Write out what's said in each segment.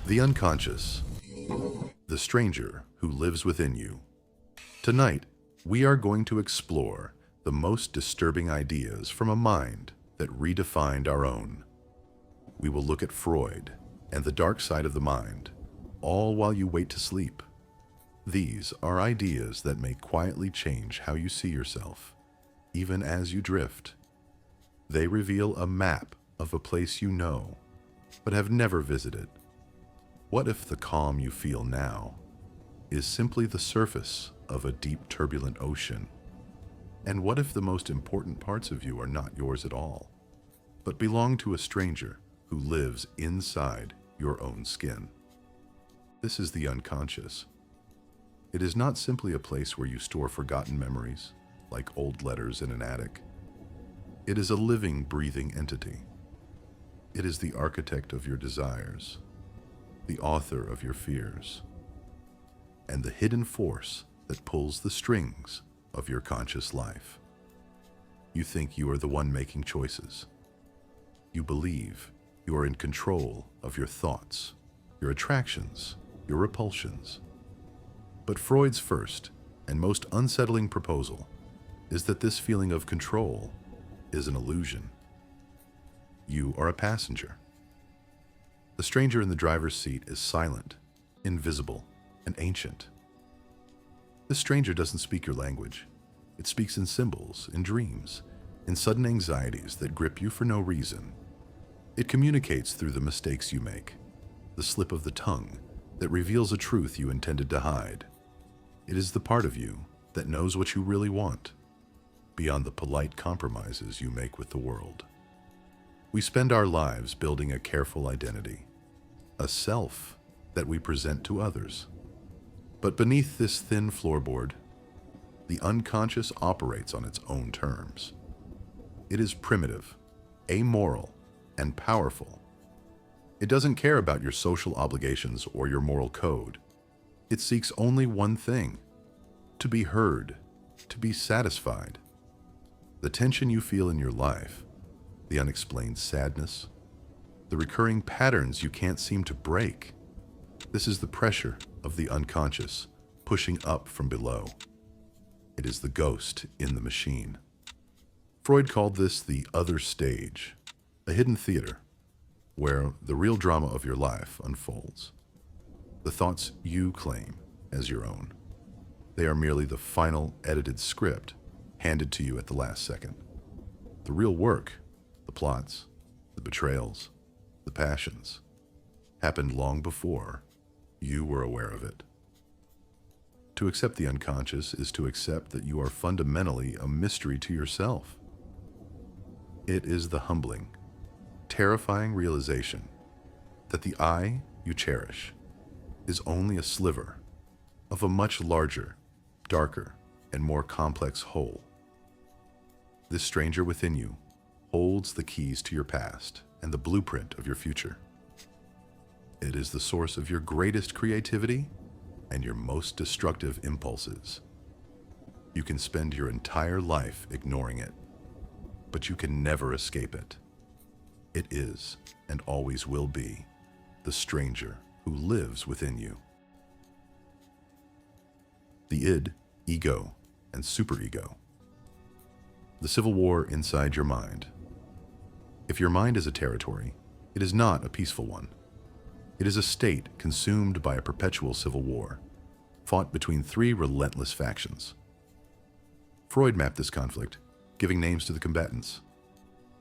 The unconscious, the stranger who lives within you. Tonight, we are going to explore the most disturbing ideas from a mind that redefined our own. We will look at Freud and the dark side of the mind, all while you wait to sleep. These are ideas that may quietly change how you see yourself, even as you drift. They reveal a map of a place you know, but have never visited. What if the calm you feel now is simply the surface of a deep, turbulent ocean? And what if the most important parts of you are not yours at all, but belong to a stranger who lives inside your own skin? This is the unconscious. It is not simply a place where you store forgotten memories, like old letters in an attic. It is a living, breathing entity. It is the architect of your desires, the author of your fears, and the hidden force that pulls the strings of your conscious life. You think you are the one making choices. You believe you are in control of your thoughts, your attractions, your repulsions. But Freud's first and most unsettling proposal is that this feeling of control is an illusion. You are a passenger. The stranger in the driver's seat is silent, invisible, and ancient. This stranger doesn't speak your language. It speaks in symbols, in dreams, in sudden anxieties that grip you for no reason. It communicates through the mistakes you make, the slip of the tongue that reveals a truth you intended to hide. It is the part of you that knows what you really want, beyond the polite compromises you make with the world. We spend our lives building a careful identity, a self that we present to others. But beneath this thin floorboard, the unconscious operates on its own terms. It is primitive, amoral, and powerful. It doesn't care about your social obligations or your moral code. It seeks only one thing: to be heard, to be satisfied. The tension you feel in your life, the unexplained sadness, the recurring patterns you can't seem to break, this is the pressure of the unconscious pushing up from below. It is the ghost in the machine. Freud called this the other stage, a hidden theater where the real drama of your life unfolds. The thoughts you claim as your own. They are merely the final edited script handed to you at the last second. The real work, the plots, the betrayals, the passions, happened long before you were aware of it. To accept the unconscious is to accept that you are fundamentally a mystery to yourself. It is the humbling, terrifying realization that the I you cherish is only a sliver of a much larger, darker, and more complex whole. This stranger within you holds the keys to your past and the blueprint of your future. It is the source of your greatest creativity and your most destructive impulses. You can spend your entire life ignoring it, but you can never escape it. It is, and always will be, the stranger who lives within you. The id, ego, and superego. The civil war inside your mind. If your mind is a territory, it is not a peaceful one. It is a state consumed by a perpetual civil war, fought between three relentless factions. Freud mapped this conflict, giving names to the combatants: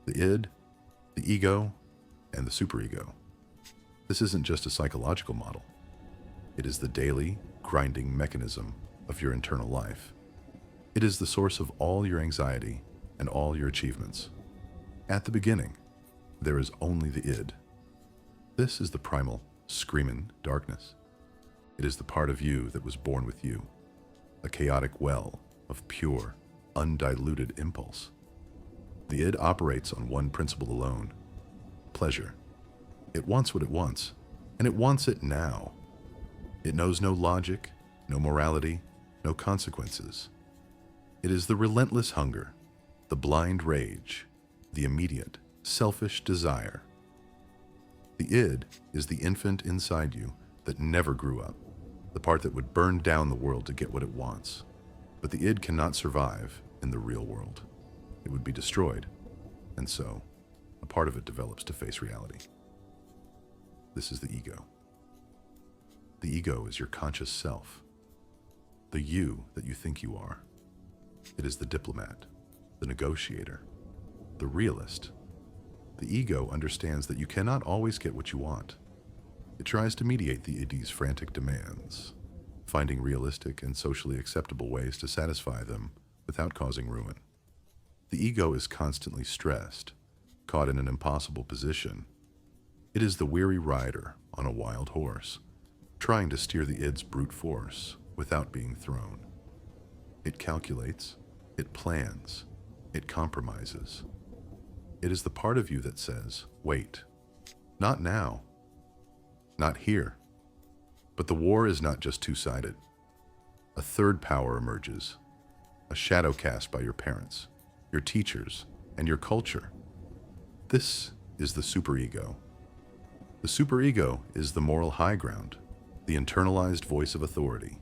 the id, the ego, and the superego. This isn't just a psychological model. It is the daily, grinding mechanism of your internal life. It is the source of all your anxiety and all your achievements. At the beginning, there is only the id. This is the primal, screaming darkness. It is the part of you that was born with you, a chaotic well of pure, undiluted impulse. The id operates on one principle alone: pleasure. It wants what it wants, and it wants it now. It knows no logic, no morality, no consequences. It is the relentless hunger, the blind rage, the immediate, selfish desire. The id is the infant inside you that never grew up, the part that would burn down the world to get what it wants. But the id cannot survive in the real world. It would be destroyed, and so a part of it develops to face reality. This is the ego. The ego is your conscious self, the you that you think you are. It is the diplomat, the negotiator, the realist. The ego understands that you cannot always get what you want. It tries to mediate the id's frantic demands, finding realistic and socially acceptable ways to satisfy them without causing ruin. The ego is constantly stressed, caught in an impossible position. It is the weary rider on a wild horse, trying to steer the id's brute force without being thrown. It calculates, it plans, it compromises. It is the part of you that says, wait, not now, not here. But the war is not just two-sided. A third power emerges, a shadow cast by your parents, your teachers, and your culture. This is the superego. The superego is the moral high ground, the internalized voice of authority.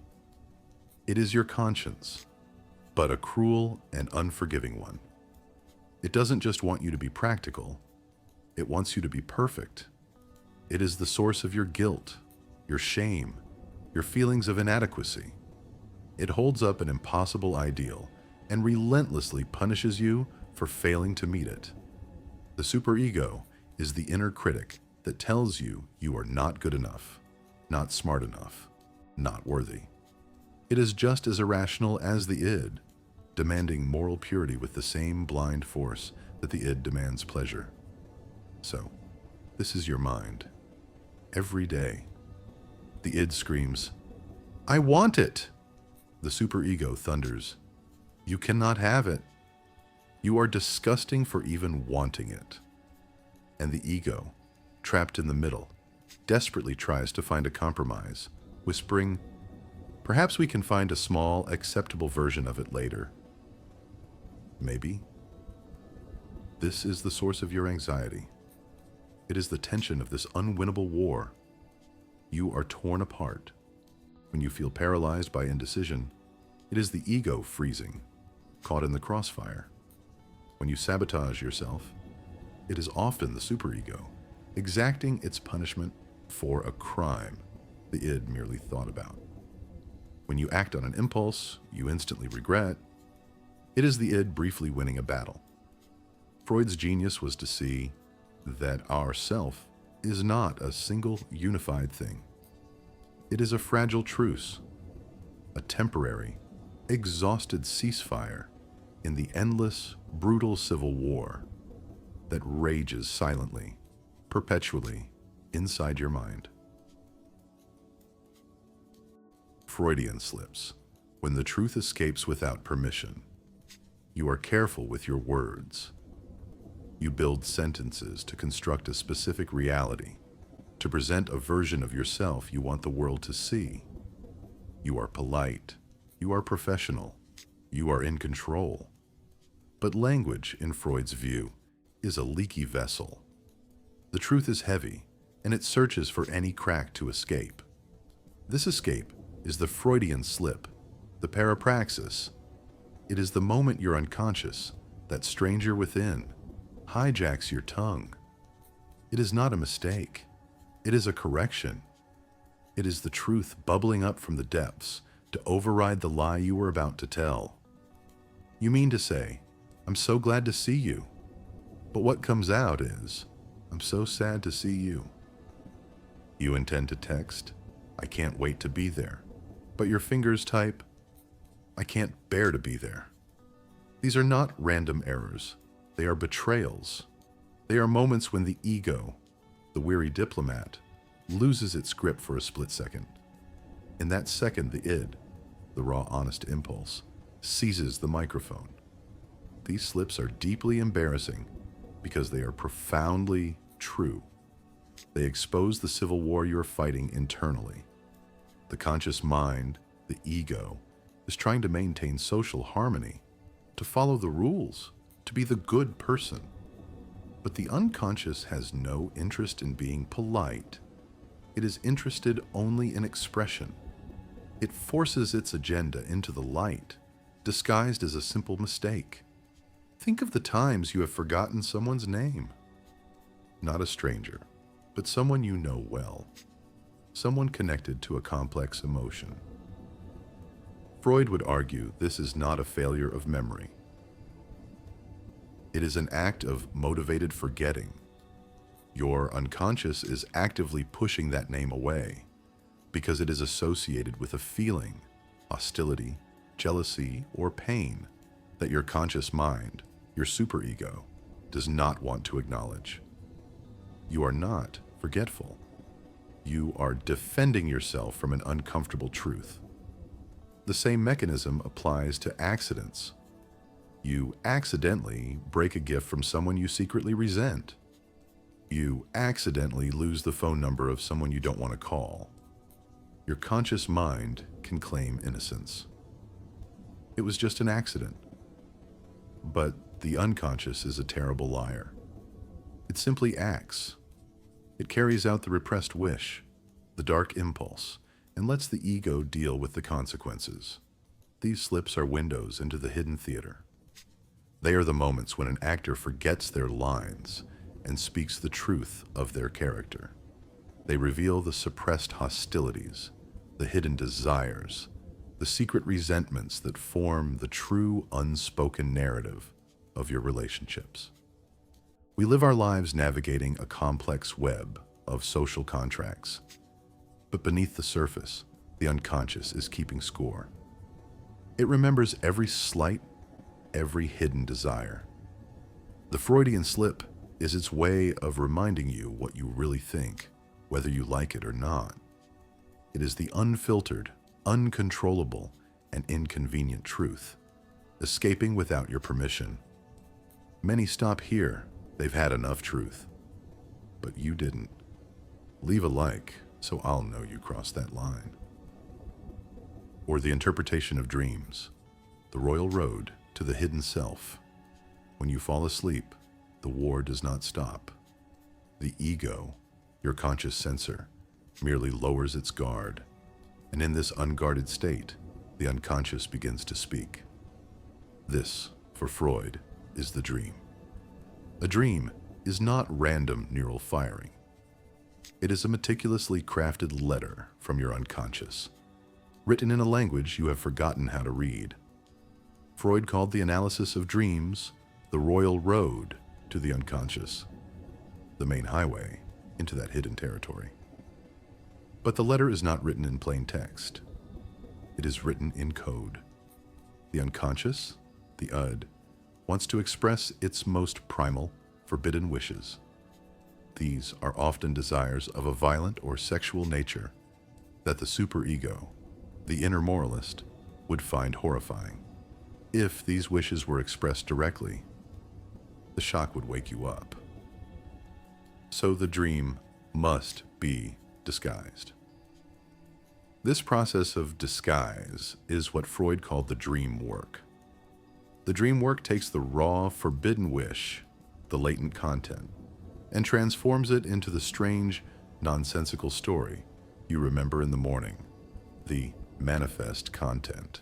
It is your conscience, but a cruel and unforgiving one. It doesn't just want you to be practical, it wants you to be perfect. It is the source of your guilt, your shame, your feelings of inadequacy. It holds up an impossible ideal and relentlessly punishes you for failing to meet it. The superego is the inner critic that tells you you are not good enough, not smart enough, not worthy. It is just as irrational as the id, demanding moral purity with the same blind force that the id demands pleasure. So, this is your mind. Every day, the id screams, I want it! The superego thunders, you cannot have it. You are disgusting for even wanting it. And the ego, trapped in the middle, desperately tries to find a compromise, whispering, perhaps we can find a small, acceptable version of it later. Maybe. This is the source of your anxiety. It is the tension of this unwinnable war. You are torn apart. When you feel paralyzed by indecision, it is the ego freezing, caught in the crossfire. When you sabotage yourself, it is often the superego, exacting its punishment for a crime the id merely thought about. When you act on an impulse you instantly regret, it is the id briefly winning a battle. Freud's genius was to see that our self is not a single unified thing. It is a fragile truce, a temporary, exhausted ceasefire in the endless, brutal civil war that rages silently, perpetually, inside your mind. Freudian slips. When the truth escapes without permission, you are careful with your words. You build sentences to construct a specific reality, to present a version of yourself you want the world to see. You are polite. You are professional. You are in control. But language, in Freud's view, is a leaky vessel. The truth is heavy, and it searches for any crack to escape. This escape is the Freudian slip, the parapraxis. It is the moment you're unconscious, that stranger within, hijacks your tongue. It is not a mistake. It is a correction. It is the truth bubbling up from the depths to override the lie you were about to tell. You mean to say, I'm so glad to see you. But what comes out is, I'm so sad to see you. You intend to text, I can't wait to be there. But your fingers type, I can't bear to be there. These are not random errors. They are betrayals. They are moments when the ego, the weary diplomat, loses its grip for a split second. In that second, the id, the raw, honest impulse, seizes the microphone. These slips are deeply embarrassing because they are profoundly true. They expose the civil war you're fighting internally. The conscious mind, the ego, is trying to maintain social harmony, to follow the rules, to be the good person. But the unconscious has no interest in being polite. It is interested only in expression. It forces its agenda into the light, disguised as a simple mistake. Think of the times you have forgotten someone's name. Not a stranger, but someone you know well. Someone connected to a complex emotion. Freud would argue this is not a failure of memory. It is an act of motivated forgetting. Your unconscious is actively pushing that name away because it is associated with a feeling, hostility, jealousy, or pain that your conscious mind, your superego, does not want to acknowledge. You are not forgetful. You are defending yourself from an uncomfortable truth. The same mechanism applies to accidents. You accidentally break a gift from someone you secretly resent. You accidentally lose the phone number of someone you don't want to call. Your conscious mind can claim innocence. It was just an accident. But the unconscious is a terrible liar. It simply acts. It carries out the repressed wish, the dark impulse, and lets the ego deal with the consequences. These slips are windows into the hidden theater. They are the moments when an actor forgets their lines and speaks the truth of their character. They reveal the suppressed hostilities, the hidden desires, the secret resentments that form the true unspoken narrative of your relationships. We live our lives navigating a complex web of social contracts. But beneath the surface, the unconscious is keeping score. It remembers every slight, every hidden desire. The Freudian slip is its way of reminding you what you really think, whether you like it or not. It is the unfiltered, uncontrollable, and inconvenient truth, escaping without your permission. Many stop here. They've had enough truth. But you didn't. Leave a like, so I'll know you crossed that line. Or the interpretation of dreams, the royal road to the hidden self. When you fall asleep, the war does not stop. The ego, your conscious censor, merely lowers its guard, and in this unguarded state, the unconscious begins to speak. This, for Freud, is the dream. A dream is not random neural firing. It is a meticulously crafted letter from your unconscious, written in a language you have forgotten how to read. Freud called the analysis of dreams the royal road to the unconscious, the main highway into that hidden territory. But the letter is not written in plain text. It is written in code. The unconscious, the Ud, wants to express its most primal, forbidden wishes. These are often desires of a violent or sexual nature that the superego, the inner moralist, would find horrifying. If these wishes were expressed directly, the shock would wake you up. So the dream must be disguised. This process of disguise is what Freud called the dream work. The dream work takes the raw, forbidden wish, the latent content, and transforms it into the strange, nonsensical story you remember in the morning, the manifest content.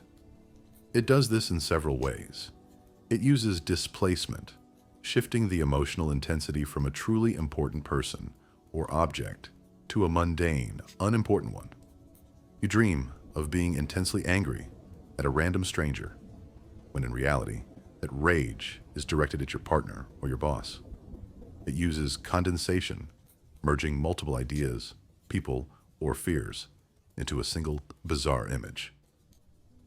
It does this in several ways. It uses displacement, shifting the emotional intensity from a truly important person or object to a mundane, unimportant one. You dream of being intensely angry at a random stranger, when in reality, that rage is directed at your partner or your boss. It uses condensation, merging multiple ideas, people, or fears into a single bizarre image.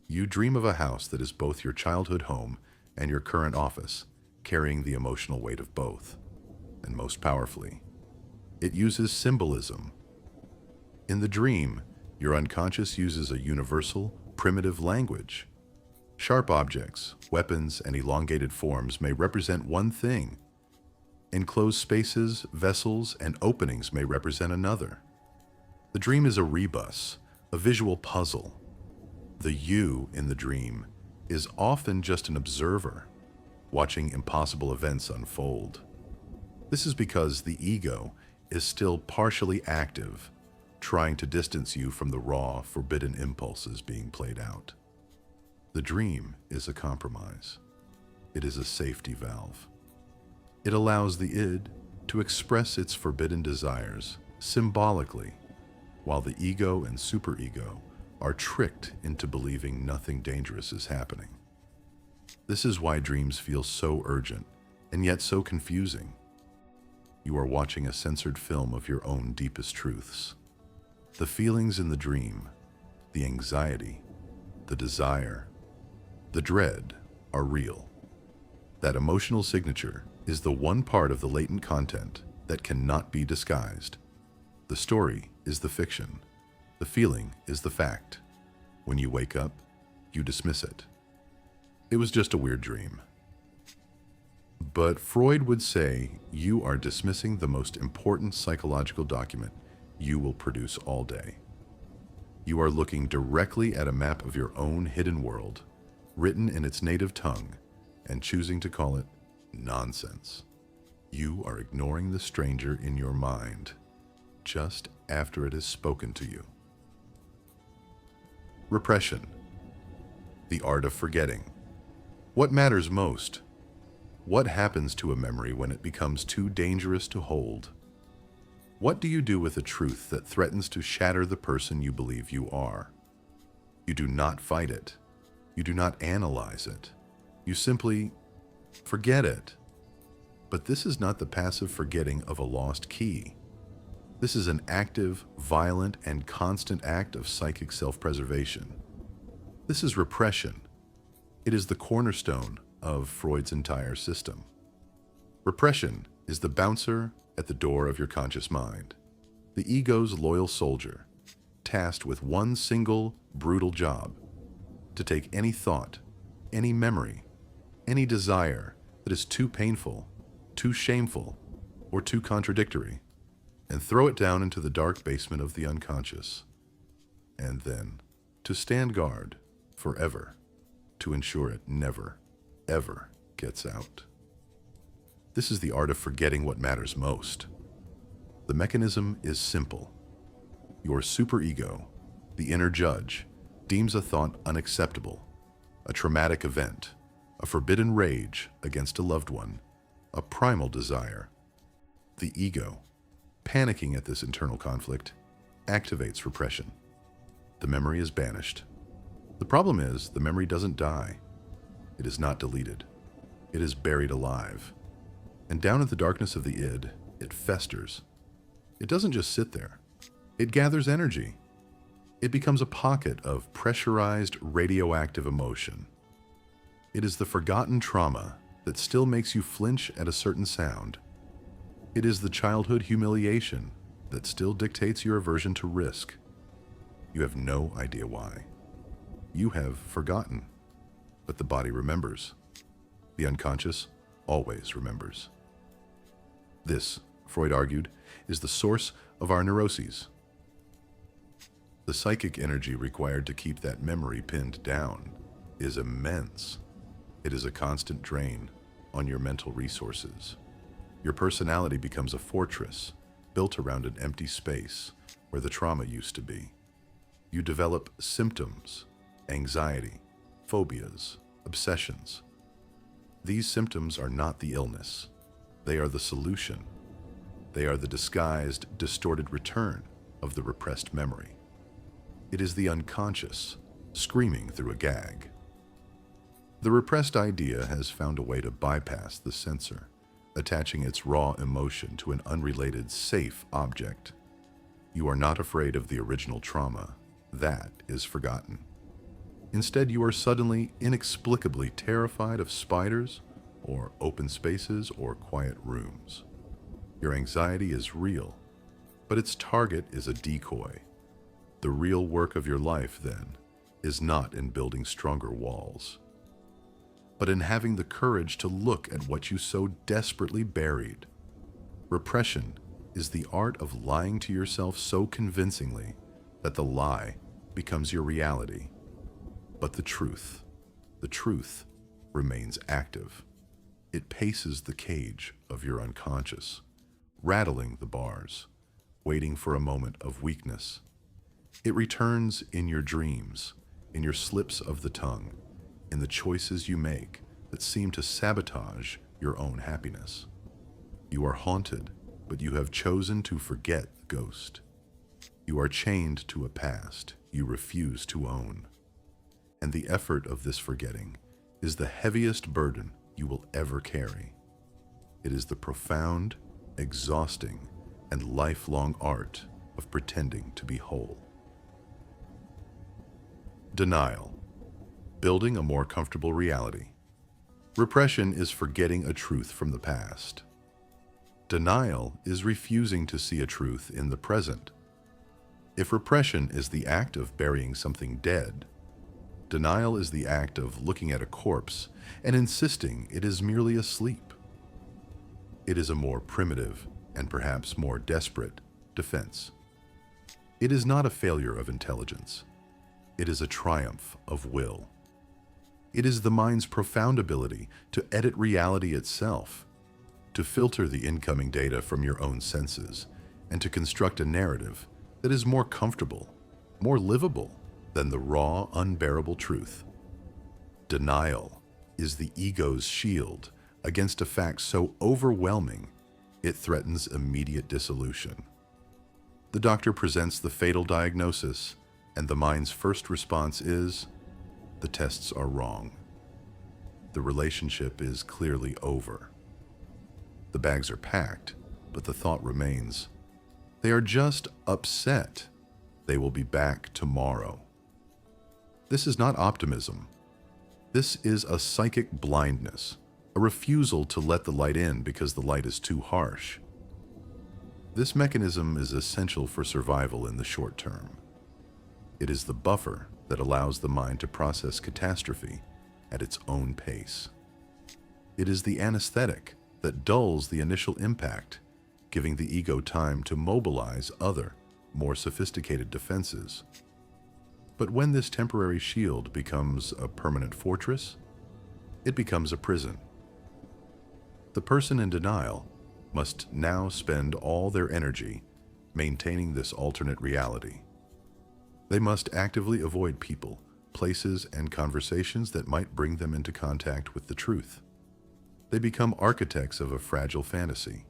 You dream of a house that is both your childhood home and your current office, carrying the emotional weight of both. And most powerfully, it uses symbolism. In the dream, your unconscious uses a universal, primitive language. Sharp objects, weapons, and elongated forms may represent one thing. Enclosed spaces, vessels, and openings may represent another. The dream is a rebus, a visual puzzle. The you in the dream is often just an observer, watching impossible events unfold. This is because the ego is still partially active, trying to distance you from the raw, forbidden impulses being played out. The dream is a compromise. It is a safety valve. It allows the id to express its forbidden desires symbolically, while the ego and superego are tricked into believing nothing dangerous is happening. This is why dreams feel so urgent and yet so confusing. You are watching a censored film of your own deepest truths. The feelings in the dream, the anxiety, the desire, the dread are real. That emotional signature is the one part of the latent content that cannot be disguised. The story is the fiction. The feeling is the fact. When you wake up, you dismiss it. It was just a weird dream. But Freud would say you are dismissing the most important psychological document you will produce all day. You are looking directly at a map of your own hidden world, written in its native tongue, and choosing to call it nonsense. You are ignoring the stranger in your mind just after it has spoken to you. Repression. The art of forgetting. What matters most? What happens to a memory when it becomes too dangerous to hold? What do you do with a truth that threatens to shatter the person you believe you are? You do not fight it. You do not analyze it. You simply forget it. But this is not the passive forgetting of a lost key. This is an active, violent, and constant act of psychic self-preservation. This is repression. It is the cornerstone of Freud's entire system. Repression is the bouncer at the door of your conscious mind, the ego's loyal soldier, tasked with one single, brutal job: to take any thought, any memory, any desire that is too painful, too shameful, or too contradictory, and throw it down into the dark basement of the unconscious, and then to stand guard forever to ensure it never, ever gets out. This is the art of forgetting what matters most. The mechanism is simple. Your superego, the inner judge, deems a thought unacceptable, a traumatic event, a forbidden rage against a loved one, a primal desire. The ego, panicking at this internal conflict, activates repression. The memory is banished. The problem is, the memory doesn't die. It is not deleted. It is buried alive. And down in the darkness of the id, it festers. It doesn't just sit there. It gathers energy. It becomes a pocket of pressurized radioactive emotion. It is the forgotten trauma that still makes you flinch at a certain sound. It is the childhood humiliation that still dictates your aversion to risk. You have no idea why. You have forgotten, but the body remembers. The unconscious always remembers. This, Freud argued, is the source of our neuroses. The psychic energy required to keep that memory pinned down is immense. It is a constant drain on your mental resources. Your personality becomes a fortress built around an empty space where the trauma used to be. You develop symptoms, anxiety, phobias, obsessions. These symptoms are not the illness. They are the solution. They are the disguised, distorted return of the repressed memory. It is the unconscious, screaming through a gag. The repressed idea has found a way to bypass the censor, attaching its raw emotion to an unrelated, safe object. You are not afraid of the original trauma. That is forgotten. Instead, you are suddenly, inexplicably terrified of spiders, or open spaces, or quiet rooms. Your anxiety is real, but its target is a decoy. The real work of your life, then, is not in building stronger walls, but in having the courage to look at what you so desperately buried. Repression is the art of lying to yourself so convincingly that the lie becomes your reality. But the truth remains active. It paces the cage of your unconscious, rattling the bars, waiting for a moment of weakness. It returns in your dreams, in your slips of the tongue, in the choices you make that seem to sabotage your own happiness. You are haunted, but you have chosen to forget the ghost. You are chained to a past you refuse to own. And the effort of this forgetting is the heaviest burden you will ever carry. It is the profound, exhausting, and lifelong art of pretending to be whole. Denial. Building a more comfortable reality. Repression is forgetting a truth from the past. Denial is refusing to see a truth in the present. If repression is the act of burying something dead, denial is the act of looking at a corpse and insisting it is merely asleep. It is a more primitive and perhaps more desperate defense. It is not a failure of intelligence. It is a triumph of will. It is the mind's profound ability to edit reality itself, to filter the incoming data from your own senses, and to construct a narrative that is more comfortable, more livable than the raw, unbearable truth. Denial is the ego's shield against a fact so overwhelming it threatens immediate dissolution. The doctor presents the fatal diagnosis, and the mind's first response is, the tests are wrong. The relationship is clearly over. The bags are packed, but the thought remains, they are just upset. They will be back tomorrow. This is not optimism. This is a psychic blindness, a refusal to let the light in because the light is too harsh. This mechanism is essential for survival in the short term. It is the buffer that allows the mind to process catastrophe at its own pace. It is the anesthetic that dulls the initial impact, giving the ego time to mobilize other, more sophisticated defenses. But when this temporary shield becomes a permanent fortress, it becomes a prison. The person in denial must now spend all their energy maintaining this alternate reality. They must actively avoid people, places, and conversations that might bring them into contact with the truth. They become architects of a fragile fantasy.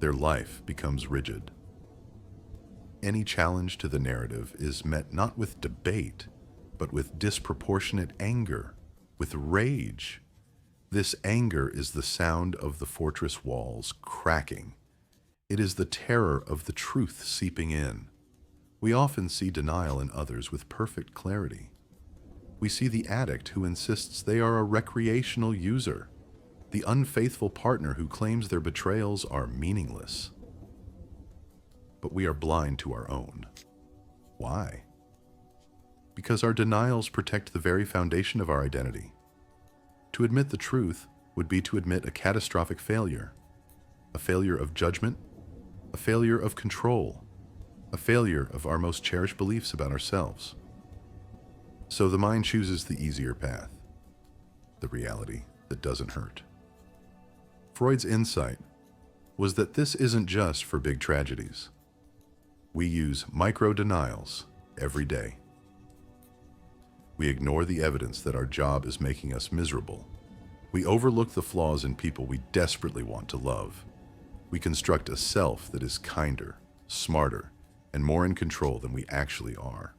Their life becomes rigid. Any challenge to the narrative is met not with debate, but with disproportionate anger, with rage. This anger is the sound of the fortress walls cracking. It is the terror of the truth seeping in. We often see denial in others with perfect clarity. We see the addict who insists they are a recreational user, the unfaithful partner who claims their betrayals are meaningless. But we are blind to our own. Why? Because our denials protect the very foundation of our identity. To admit the truth would be to admit a catastrophic failure, a failure of judgment, a failure of control, a failure of our most cherished beliefs about ourselves. So the mind chooses the easier path, the reality that doesn't hurt. Freud's insight was that this isn't just for big tragedies. We use micro-denials every day. We ignore the evidence that our job is making us miserable. We overlook the flaws in people we desperately want to love. We construct a self that is kinder, smarter, and more in control than we actually are.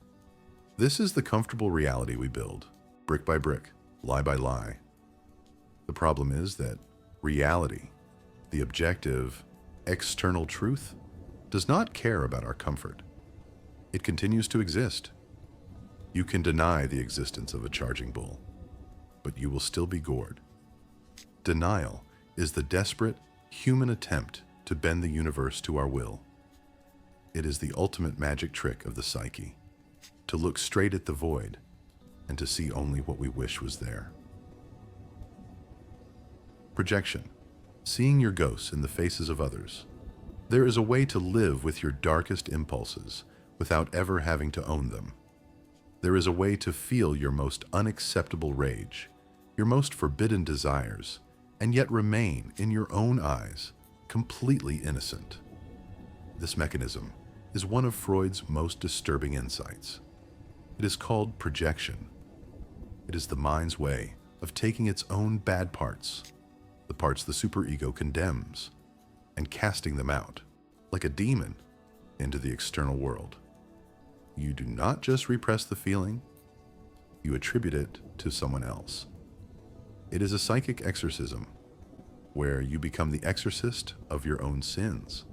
This is the comfortable reality we build, brick by brick, lie by lie. The problem is that reality, the objective, external truth, does not care about our comfort. It continues to exist. You can deny the existence of a charging bull, but you will still be gored. Denial is the desperate, human attempt to bend the universe to our will. It is the ultimate magic trick of the psyche, to look straight at the void and to see only what we wish was there. Projection, seeing your ghosts in the faces of others. There is a way to live with your darkest impulses without ever having to own them. There is a way to feel your most unacceptable rage, your most forbidden desires, and yet remain, in your own eyes, completely innocent. This mechanism is one of Freud's most disturbing insights. It is called projection. It is the mind's way of taking its own bad parts, the parts the superego condemns, and casting them out, like a demon, into the external world. You do not just repress the feeling, you attribute it to someone else. It is a psychic exorcism, where you become the exorcist of your own sins.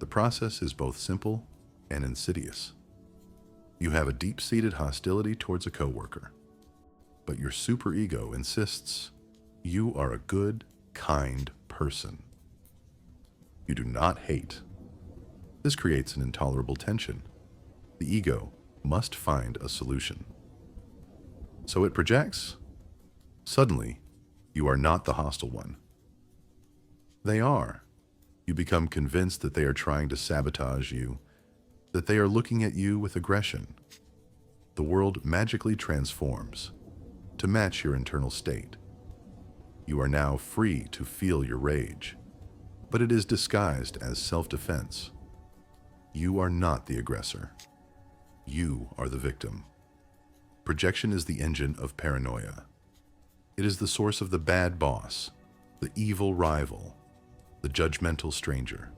The process is both simple and insidious. You have a deep-seated hostility towards a coworker, but your superego insists you are a good, kind person. You do not hate. This creates an intolerable tension. The ego must find a solution. So it projects. Suddenly, you are not the hostile one. They are. You become convinced that they are trying to sabotage you, that they are looking at you with aggression. The world magically transforms to match your internal state. You are now free to feel your rage, but it is disguised as self-defense. You are not the aggressor. You are the victim. Projection is the engine of paranoia. It is the source of the bad boss, the evil rival, the judgmental stranger.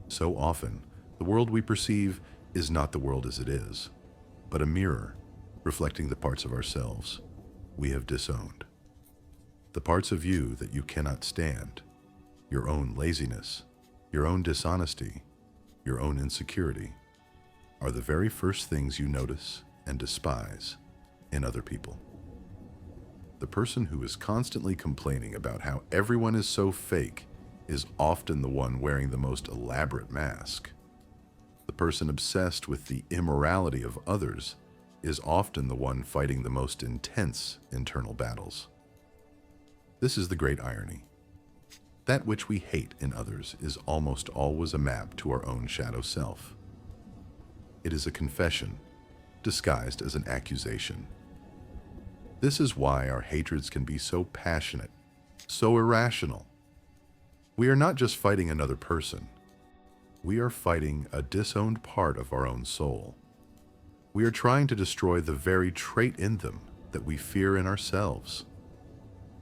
So often, the world we perceive is not the world as it is, but a mirror reflecting the parts of ourselves we have disowned. The parts of you that you cannot stand, your own laziness, your own dishonesty, your own insecurity, are the very first things you notice and despise in other people. The person who is constantly complaining about how everyone is so fake is often the one wearing the most elaborate mask. The person obsessed with the immorality of others is often the one fighting the most intense internal battles. This is the great irony. That which we hate in others is almost always a map to our own shadow self. It is a confession, disguised as an accusation. This is why our hatreds can be so passionate, so irrational. We are not just fighting another person. We are fighting a disowned part of our own soul. We are trying to destroy the very trait in them that we fear in ourselves.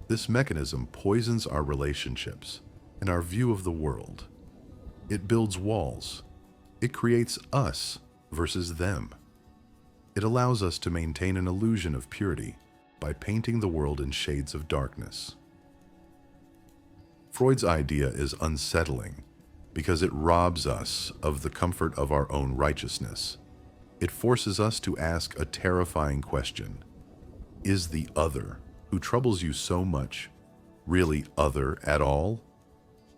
This mechanism poisons our relationships and our view of the world. It builds walls. It creates us versus them. It allows us to maintain an illusion of purity by painting the world in shades of darkness. Freud's idea is unsettling because it robs us of the comfort of our own righteousness. It forces us to ask a terrifying question. Is the other, who troubles you so much, really other at all?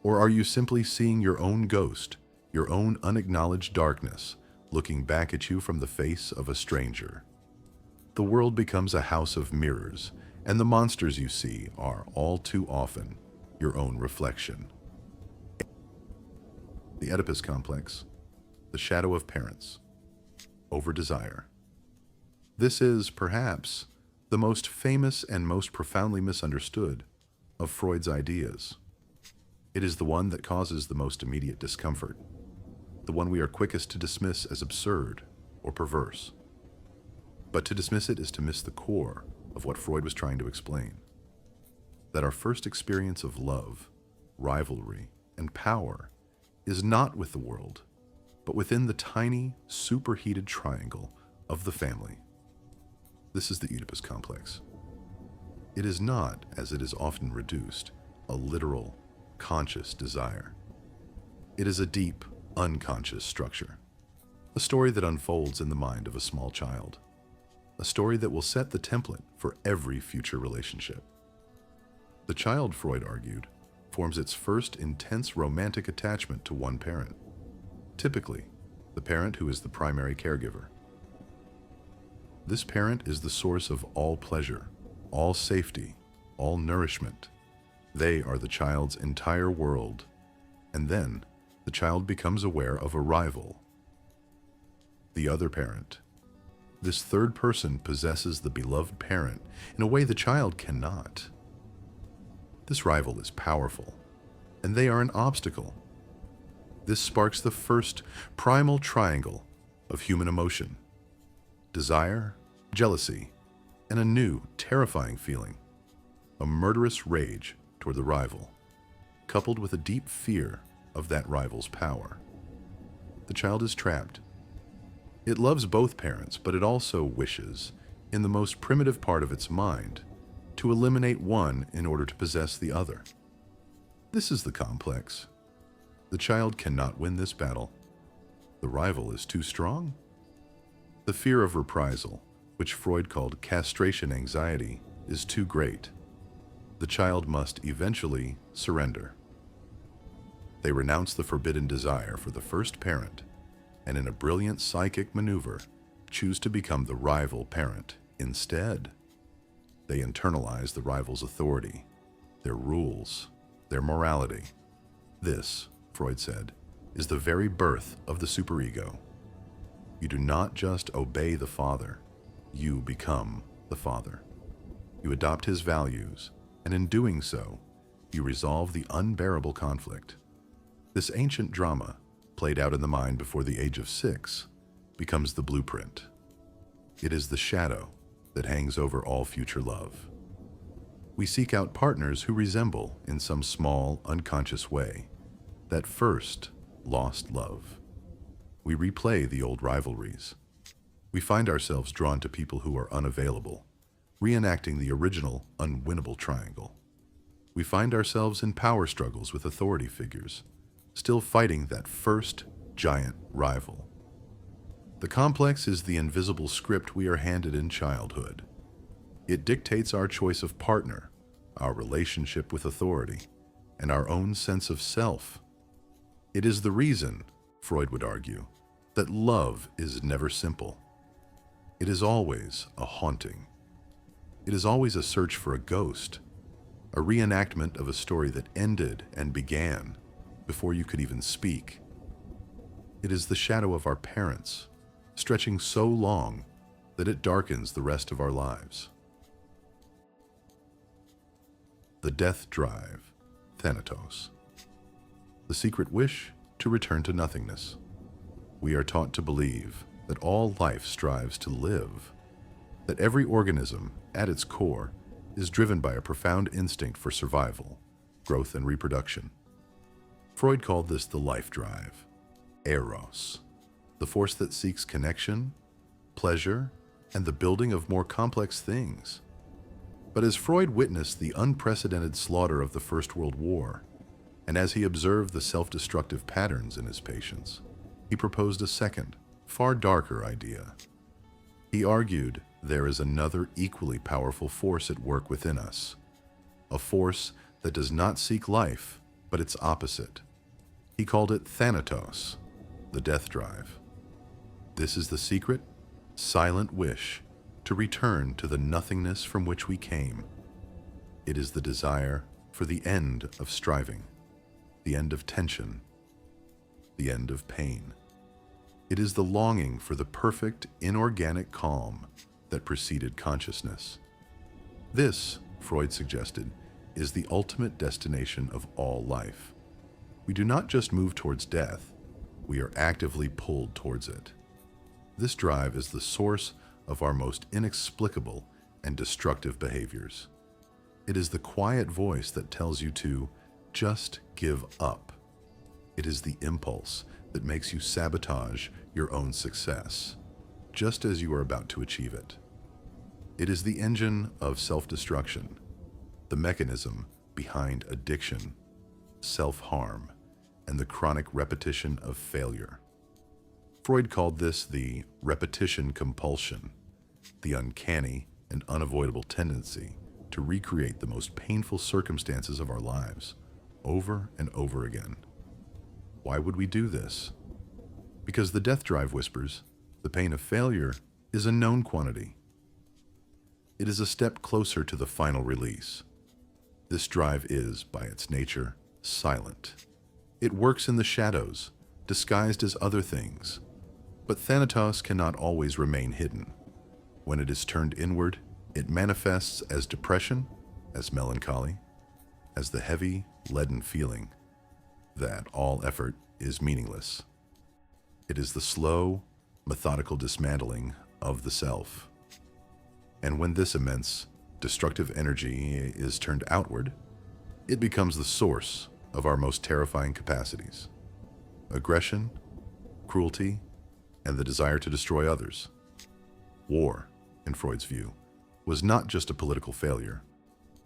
Or are you simply seeing your own ghost, your own unacknowledged darkness, looking back at you from the face of a stranger? The world becomes a house of mirrors, and the monsters you see are, all too often, your own reflection. The Oedipus complex, the shadow of parents, over-desire. This is, perhaps, the most famous and most profoundly misunderstood of Freud's ideas. It is the one that causes the most immediate discomfort, the one we are quickest to dismiss as absurd or perverse. But to dismiss it is to miss the core of what Freud was trying to explain. That our first experience of love, rivalry, and power is not with the world, but within the tiny, superheated triangle of the family. This is the Oedipus complex. It is not, as it is often reduced, a literal, conscious desire. It is a deep, unconscious structure. A story that unfolds in the mind of a small child. A story that will set the template for every future relationship. The child, Freud argued, forms its first intense romantic attachment to one parent. Typically, the parent who is the primary caregiver. This parent is the source of all pleasure, all safety, all nourishment. They are the child's entire world. And then, the child becomes aware of a rival. The other parent. This third person possesses the beloved parent in a way the child cannot. This rival is powerful, and they are an obstacle. This sparks the first primal triangle of human emotion: desire, jealousy, and a new, terrifying feeling, a murderous rage toward the rival, coupled with a deep fear of that rival's power. The child is trapped. It loves both parents, but it also wishes, in the most primitive part of its mind, to eliminate one in order to possess the other. This is the complex. The child cannot win this battle. The rival is too strong. The fear of reprisal, which Freud called castration anxiety, is too great. The child must eventually surrender. They renounce the forbidden desire for the first parent, and in a brilliant psychic maneuver, choose to become the rival parent instead. They internalize the rival's authority, their rules, their morality. This, Freud said, is the very birth of the superego. You do not just obey the father, you become the father. You adopt his values, and in doing so, you resolve the unbearable conflict. This ancient drama, played out in the mind before the age of 6, becomes the blueprint. It is the shadow that hangs over all future love. We seek out partners who resemble, in some small, unconscious way, that first lost love. We replay the old rivalries. We find ourselves drawn to people who are unavailable, reenacting the original unwinnable triangle. We find ourselves in power struggles with authority figures, still fighting that first giant rival. The complex is the invisible script we are handed in childhood. It dictates our choice of partner, our relationship with authority, and our own sense of self. It is the reason, Freud would argue, that love is never simple. It is always a haunting. It is always a search for a ghost, a reenactment of a story that ended and began before you could even speak. It is the shadow of our parents, stretching so long that it darkens the rest of our lives. The death drive, Thanatos. The secret wish to return to nothingness. We are taught to believe that all life strives to live, that every organism, at its core, is driven by a profound instinct for survival, growth, and reproduction. Freud called this the life drive, eros, the force that seeks connection, pleasure, and the building of more complex things. But as Freud witnessed the unprecedented slaughter of the First World War, and as he observed the self-destructive patterns in his patients, he proposed a second, far darker idea. He argued there is another equally powerful force at work within us, a force that does not seek life, but its opposite. He called it Thanatos, the death drive. This is the secret, silent wish to return to the nothingness from which we came. It is the desire for the end of striving, the end of tension, the end of pain. It is the longing for the perfect, inorganic calm that preceded consciousness. This, Freud suggested, is the ultimate destination of all life. We do not just move towards death, we are actively pulled towards it. This drive is the source of our most inexplicable and destructive behaviors. It is the quiet voice that tells you to just give up. It is the impulse that makes you sabotage your own success, just as you are about to achieve it. It is the engine of self-destruction, the mechanism behind addiction, self-harm, and the chronic repetition of failure. Freud called this the repetition compulsion, the uncanny and unavoidable tendency to recreate the most painful circumstances of our lives over and over again. Why would we do this? Because the death drive whispers, the pain of failure is a known quantity. It is a step closer to the final release. This drive is, by its nature, silent. It works in the shadows, disguised as other things. But Thanatos cannot always remain hidden. When it is turned inward, it manifests as depression, as melancholy, as the heavy, leaden feeling that all effort is meaningless. It is the slow, methodical dismantling of the self. And when this immense, destructive energy is turned outward, it becomes the source of our most terrifying capacities: aggression, cruelty, and the desire to destroy others. War, in Freud's view, was not just a political failure.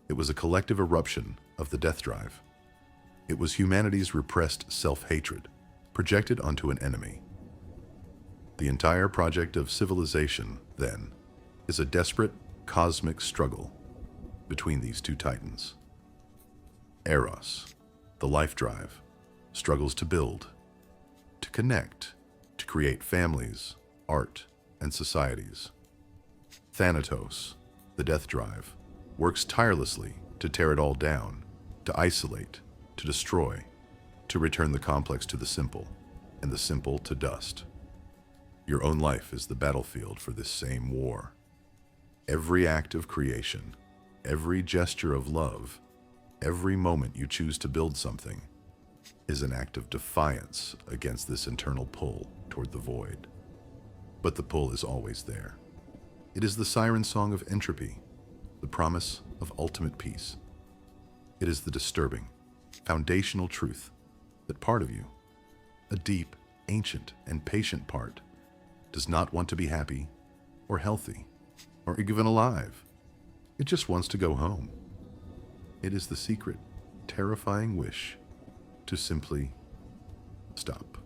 It was a collective eruption of the death drive. It was humanity's repressed self-hatred, projected onto an enemy. The entire project of civilization, then, is a desperate, cosmic struggle between these two titans. Eros, the life drive, struggles to build, to connect, to create families, art, and societies. Thanatos, the death drive, works tirelessly to tear it all down, to isolate, to destroy, to return the complex to the simple, and the simple to dust. Your own life is the battlefield for this same war. Every act of creation, every gesture of love, every moment you choose to build something is an act of defiance against this internal pull toward the void. But the pull is always there. It is the siren song of entropy, the promise of ultimate peace. It is the disturbing, foundational truth that part of you, a deep, ancient, and patient part, does not want to be happy or healthy or even alive. It just wants to go home. It is the secret, terrifying wish to simply stop.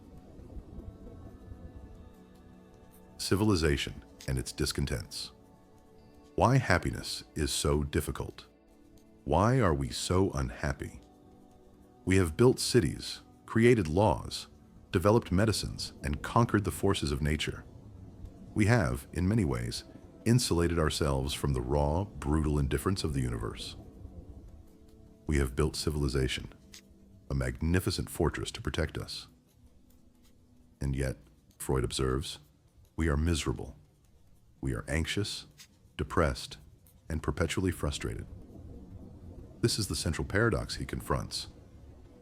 Civilization and its discontents. Why happiness is so difficult. Why are we so unhappy? We have built cities, created laws, developed medicines, and conquered the forces of nature. We have, in many ways, insulated ourselves from the raw, brutal indifference of the universe. We have built civilization, a magnificent fortress to protect us. And yet, Freud observes, we are miserable. We are anxious, depressed, and perpetually frustrated. This is the central paradox he confronts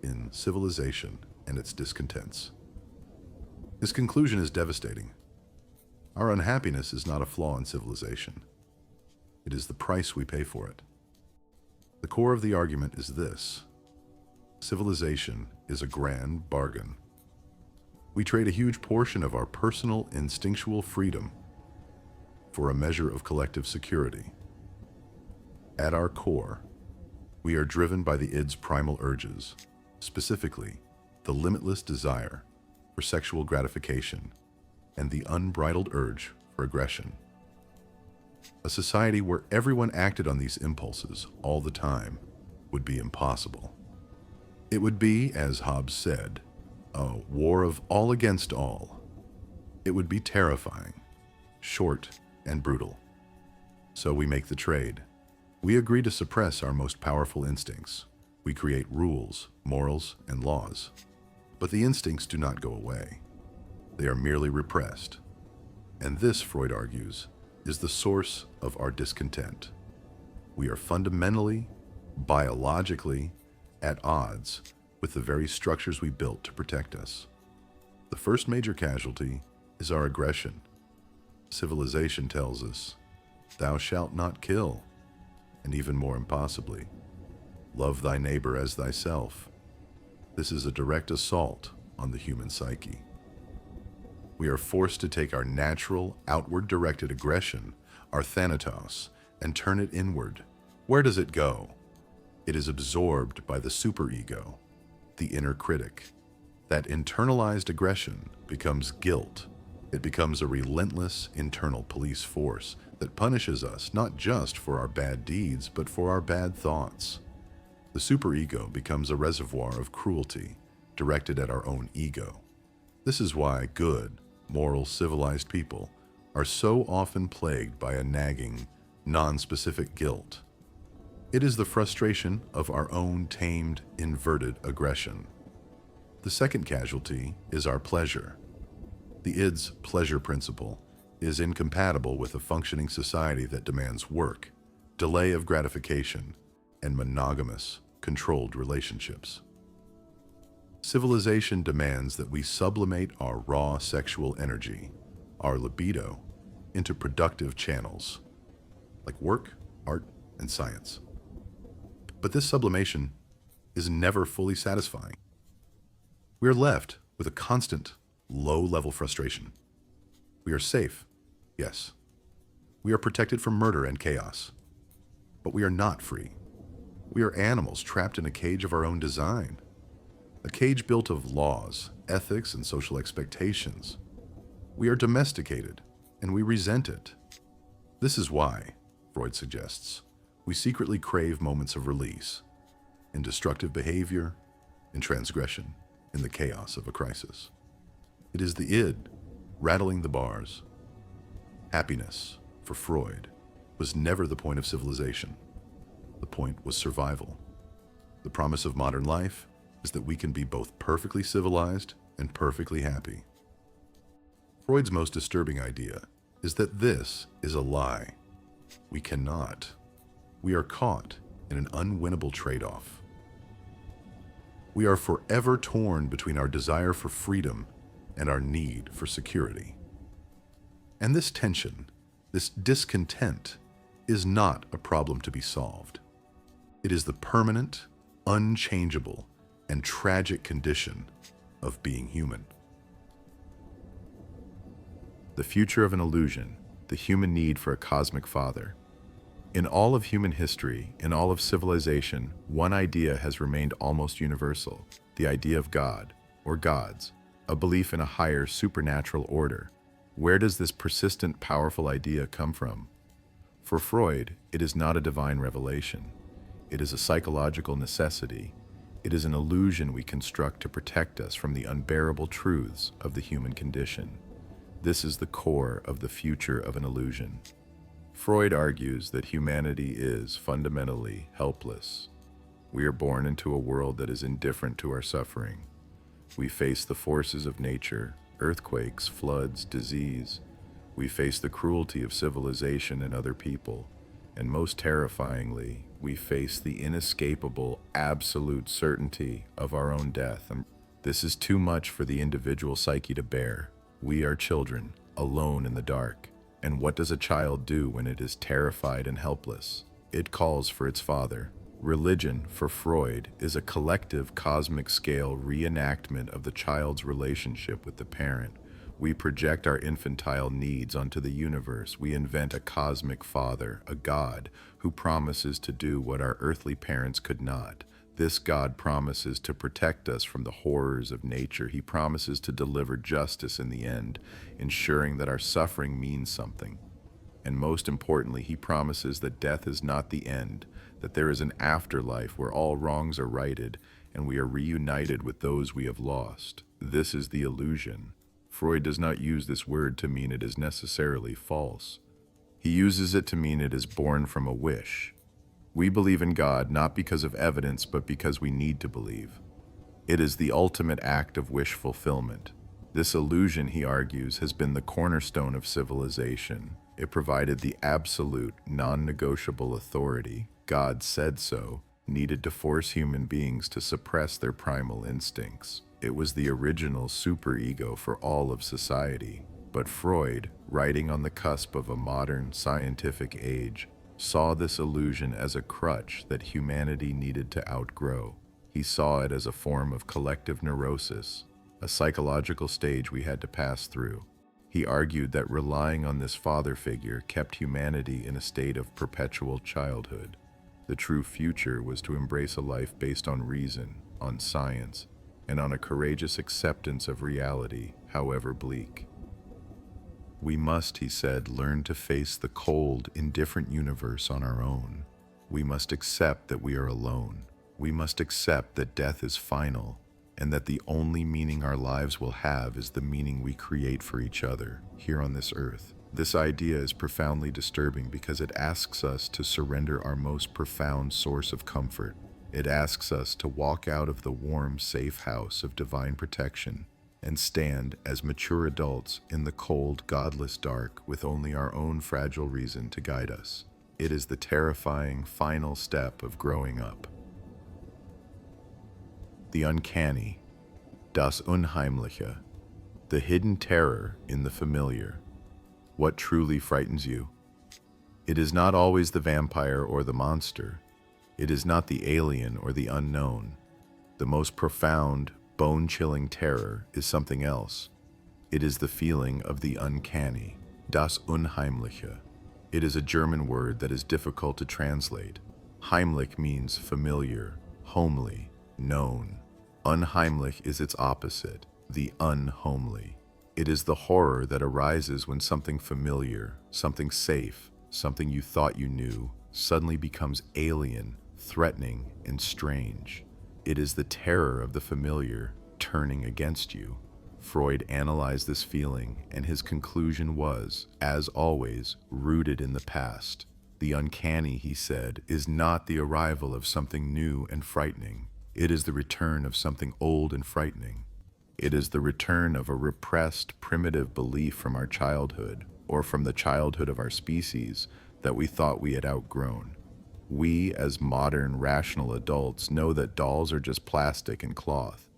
in Civilization and its Discontents. His conclusion is devastating. Our unhappiness is not a flaw in civilization. It is the price we pay for it. The core of the argument is this: civilization is a grand bargain. We trade a huge portion of our personal, instinctual freedom for a measure of collective security. At our core, we are driven by the id's primal urges, specifically the limitless desire for sexual gratification and the unbridled urge for aggression. A society where everyone acted on these impulses all the time would be impossible. It would be, as Hobbes said, a war of all against all. It would be terrifying, short, and brutal. So we make the trade. We agree to suppress our most powerful instincts. We create rules, morals, and laws. But the instincts do not go away. They are merely repressed. And this, Freud argues, is the source of our discontent. We are fundamentally, biologically, at odds with the very structures we built to protect us. The first major casualty is our aggression. Civilization tells us, "Thou shalt not kill," and even more impossibly, "Love thy neighbor as thyself." This is a direct assault on the human psyche. We are forced to take our natural, outward-directed aggression, our Thanatos, and turn it inward. Where does it go? It is absorbed by the superego, the inner critic. That internalized aggression becomes guilt. It becomes a relentless internal police force that punishes us not just for our bad deeds, but for our bad thoughts. The superego becomes a reservoir of cruelty directed at our own ego. This is why good, moral, civilized people are so often plagued by a nagging, non-specific guilt. It is the frustration of our own tamed, inverted aggression. The second casualty is our pleasure. The id's pleasure principle is incompatible with a functioning society that demands work, delay of gratification, and monogamous, controlled relationships. Civilization demands that we sublimate our raw sexual energy, our libido, into productive channels, like work, art, and science. But this sublimation is never fully satisfying. We are left with a constant, low-level frustration. We are safe, yes. We are protected from murder and chaos. But we are not free. We are animals trapped in a cage of our own design. A cage built of laws, ethics, and social expectations. We are domesticated, and we resent it. This is why, Freud suggests, we secretly crave moments of release, in destructive behavior, in transgression, in the chaos of a crisis. It is the id rattling the bars. Happiness, for Freud, was never the point of civilization. The point was survival. The promise of modern life is that we can be both perfectly civilized and perfectly happy. Freud's most disturbing idea is that this is a lie. We cannot. We are caught in an unwinnable trade-off. We are forever torn between our desire for freedom and our need for security. And this tension, this discontent, is not a problem to be solved. It is the permanent, unchangeable, and tragic condition of being human. The future of an illusion, the human need for a cosmic father. In all of human history, in all of civilization, one idea has remained almost universal: the idea of God, or gods, a belief in a higher supernatural order. Where does this persistent, powerful idea come from? For Freud, it is not a divine revelation. It is a psychological necessity. It is an illusion we construct to protect us from the unbearable truths of the human condition. This is the core of the future of an illusion. Freud argues that humanity is fundamentally helpless. We are born into a world that is indifferent to our suffering. We face the forces of nature, earthquakes, floods, disease. We face the cruelty of civilization and other people. And most terrifyingly, we face the inescapable, absolute certainty of our own death. And this is too much for the individual psyche to bear. We are children, alone in the dark. And what does a child do when it is terrified and helpless? It calls for its father. Religion, for Freud, is a collective cosmic scale reenactment of the child's relationship with the parent. We project our infantile needs onto the universe. We invent a cosmic father, a God, who promises to do what our earthly parents could not. This God promises to protect us from the horrors of nature. He promises to deliver justice in the end, ensuring that our suffering means something. And most importantly, he promises that death is not the end, that there is an afterlife where all wrongs are righted and we are reunited with those we have lost. This is the illusion. Freud does not use this word to mean it is necessarily false. He uses it to mean it is born from a wish. We believe in God not because of evidence, but because we need to believe. It is the ultimate act of wish fulfillment. This illusion, he argues, has been the cornerstone of civilization. It provided the absolute, non-negotiable authority, God said so, needed to force human beings to suppress their primal instincts. It was the original superego for all of society. But Freud, writing on the cusp of a modern scientific age, saw this illusion as a crutch that humanity needed to outgrow. He saw it as a form of collective neurosis, a psychological stage we had to pass through. He argued that relying on this father figure kept humanity in a state of perpetual childhood. The true future was to embrace a life based on reason, on science, and on a courageous acceptance of reality, however bleak. We must, he said, learn to face the cold, indifferent universe on our own. We must accept that we are alone. We must accept that death is final, and that the only meaning our lives will have is the meaning we create for each other, here on this earth. This idea is profoundly disturbing because it asks us to surrender our most profound source of comfort. It asks us to walk out of the warm, safe house of divine protection and stand as mature adults in the cold, godless dark with only our own fragile reason to guide us. It is the terrifying final step of growing up. The uncanny, das Unheimliche, the hidden terror in the familiar. What truly frightens you? It is not always the vampire or the monster. It is not the alien or the unknown. The most profound, bone-chilling terror is something else. It is the feeling of the uncanny, das Unheimliche. It is a German word that is difficult to translate. Heimlich means familiar, homely, known. Unheimlich is its opposite, the unhomely. It is the horror that arises when something familiar, something safe, something you thought you knew, suddenly becomes alien, threatening, and strange. It is the terror of the familiar turning against you. Freud analyzed this feeling, and his conclusion was, as always, rooted in the past. The uncanny, he said, is not the arrival of something new and frightening. It is the return of something old and frightening. It is the return of a repressed, primitive belief from our childhood, or from the childhood of our species, that we thought we had outgrown. We, as modern, rational adults, know that dolls are just plastic and cloth.